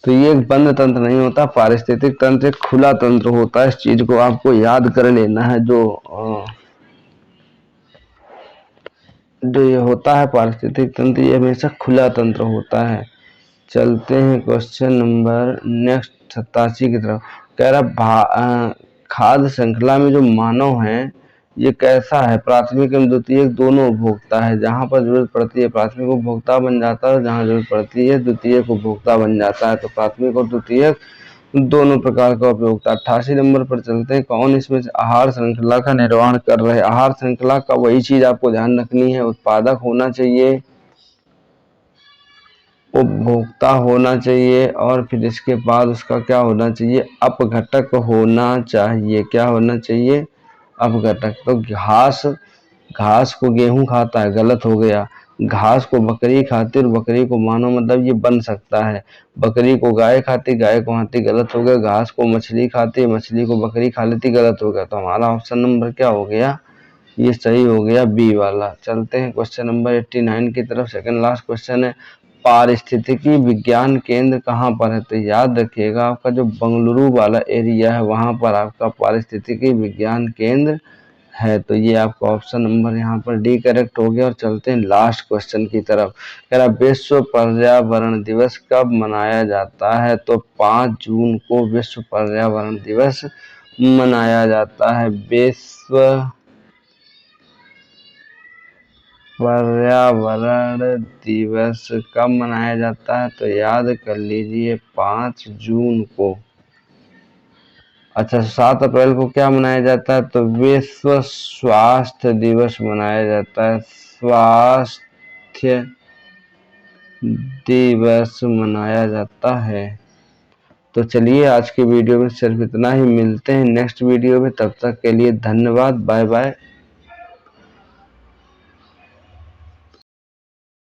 तो ये एक बंद तंत्र नहीं होता, पारिस्थितिक तंत्र एक खुला तंत्र होता है। इस चीज को आपको याद कर लेना है। जो ये होता है पारिस्थितिक तंत्र, ये हमेशा खुला तंत्र होता है। चलते हैं क्वेश्चन नंबर नेक्स्ट 87 की तरफ। कह रहा खाद्य श्रृंखला में जो मानव है ये कैसा है, प्राथमिक एवं द्वितीयक दोनों उपभोक्ता है। जहां पर जरूरत पड़ती है प्राथमिक उपभोक्ता बन जाता है, जहां जरूरत पड़ती है द्वितीयक उपभोक्ता बन जाता है। तो प्राथमिक और द्वितीयक दोनों प्रकार का उपभोक्ता। 88 नंबर पर चलते हैं। कौन इसमें से आहार श्रृंखला का निर्वहन कर रहे हैं। आहार श्रृंखला का वही चीज आपको ध्यान रखनी है, उत्पादक होना चाहिए, उपभोक्ता होना चाहिए, और फिर इसके बाद उसका क्या होना चाहिए, अपघटक होना चाहिए। क्या होना चाहिए, अपघटक। तो घास को गेहूं खाता है, गलत हो गया। घास को बकरी खाती और बकरी को मानो, मतलब ये बन सकता है। बकरी को गाय खाती, गाय को हाथी, गलत हो गया। घास को मछली खाती, मछली को बकरी खा लेती, गलत हो गया। तो हमारा ऑप्शन नंबर क्या हो गया, ये सही हो गया बी वाला। चलते हैं क्वेश्चन नंबर 89 की तरफ। सेकंड लास्ट क्वेश्चन है, पारिस्थितिकी विज्ञान केंद्र कहाँ पर है। तो याद रखिएगा आपका जो बंगलुरु वाला एरिया है वहां पर आपका पारिस्थितिकी विज्ञान केंद्र है। तो ये आपका ऑप्शन नंबर यहाँ पर डी करेक्ट हो गया। और चलते हैं लास्ट क्वेश्चन की तरफ। कह रहा विश्व पर्यावरण दिवस कब मनाया जाता है। तो 5 जून को विश्व पर्यावरण दिवस मनाया जाता है। विश्व पर्यावरण दिवस कब मनाया जाता है, तो याद कर लीजिए 5 जून को। अच्छा, 7 अप्रैल को क्या मनाया जाता है, तो विश्व स्वास्थ्य दिवस मनाया जाता है। स्वास्थ्य दिवस मनाया जाता है। तो चलिए आज की वीडियो में सिर्फ इतना ही, मिलते हैं नेक्स्ट वीडियो में। तब तक के लिए धन्यवाद, बाय बाय।